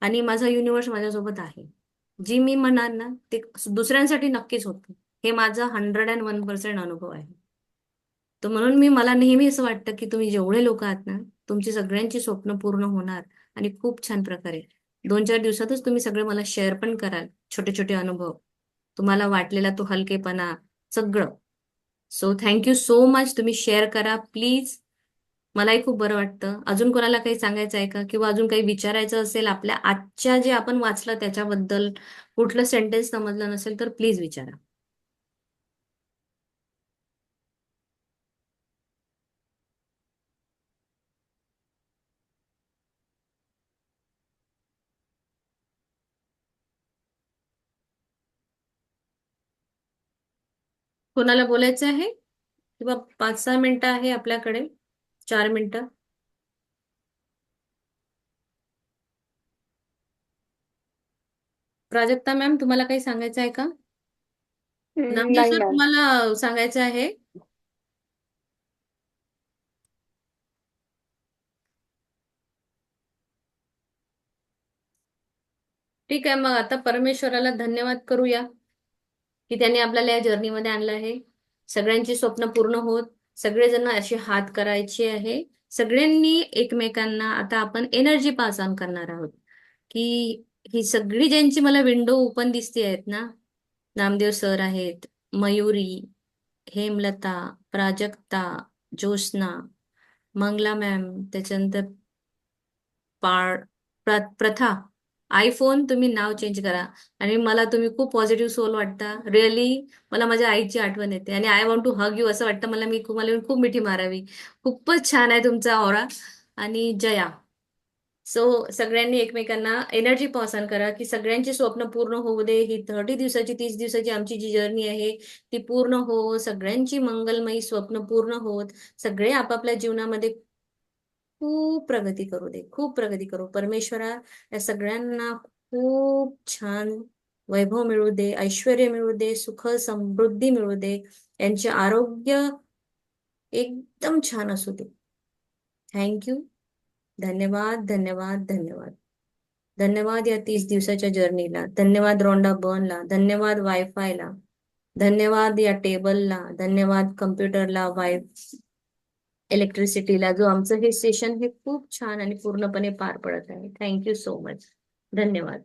Speaker 1: आणि माझा युनिव्हर्स माझ्यासोबत आहे. जी मी म्हणणार ना, ते दुसऱ्यांसाठी नक्कीच होतं. हे माझा 101% अनुभव आहे. तर म्हणून मला नेहमी असं वाटतं की तुम्ही जेवढे लोक आहात ना, तुमची सगळ्यांची स्वप्न पूर्ण होणार आणि खूप छान प्रकारे. 2-4 दिवसातच तुम्ही सगळे मला शेअर पण कराल, छोटे छोटे अनुभव, तुम्हाला वाटलेला तो हलकेपणा, सगळं. So thank you so much. तुम्ही शेअर करा प्लीज. मलाही खूप बरं वाटतं. अजून कोणाला काही सांगायचं आहे का, किंवा अजून काही विचारायचं असेल आपल्या आजच्या जे आपण वाचलं त्याच्याबद्दल, कुठलं सेंटेन्स समजलं नसेल तर प्लीज विचारा. कोणाला बोलायचं आहे? किंवा 5-6 मिनिटं आहे आपल्याकडे, 4 मिनिटं. प्राजक्ता मॅम, तुम्हाला काही सांगायचं आहे का? नामदेव
Speaker 2: नाही
Speaker 1: सर,
Speaker 2: मॅम.
Speaker 1: तुम्हाला सांगायचं आहे? ठीक आहे, मग आता परमेश्वराला धन्यवाद करूया की त्याने आपल्याला या जर्नीमध्ये आणलं आहे. सगळ्यांची स्वप्न पूर्ण होत, सगळेजण असे हात करायचे आहे. सगळ्यांनी एकमेकांना आता आपण एनर्जी पास ऑन करणार आहोत की ही सगळी ज्यांची मला विंडो ओपन दिसते आहेत ना, नामदेव सर आहेत, मयुरी, हेमलता, प्राजक्ता, ज्योत्स्ना, मंगला मॅम, त्याच्यानंतर प्रथा, आयफोन, तुम्ही नाव चेंज करा. आणि मला तुम्ही खूप पॉझिटिव्ह सोल वाटता रिअली. मला माझ्या आईची आठवण येते आणि I want to hug you, असं वाटतं मला मी तुम्हाला येऊन खूप मिठी मारावी. खूपच छान आहे तुमचा ऑरा. आणि जया. सो सगळ्यांनी एकमेकांना एनर्जी पास ऑन करा की सगळ्यांची स्वप्न पूर्ण होऊ दे. ही 30 दिवसाची 30 दिवसाची आमची जी जर्नी आहे ती पूर्ण हो, सगळ्यांची मंगलमयी स्वप्न पूर्ण होत, सगळे आपापल्या जीवनामध्ये खूप प्रगती करू दे, खूप प्रगती करू. परमेश्वरा या सगळ्यांना खूप छान वैभव मिळू दे, ऐश्वर्य मिळू दे, सुख समृद्धी मिळू दे, यांचे आरोग्य एकदम छान असू दे. थँक्यू. धन्यवाद, धन्यवाद, धन्यवाद. धन्यवाद या 30 दिवसाच्या जर्नीला, धन्यवाद रोंडा बर्नला, धन्यवाद वायफायला, धन्यवाद या टेबलला, धन्यवाद कम्प्युटरला, इलेक्ट्रिसिटीला, जो आमचं हे सेशन हे खूप छान आणि पूर्णपणे पार पडत आहे. Thank you so much. धन्यवाद.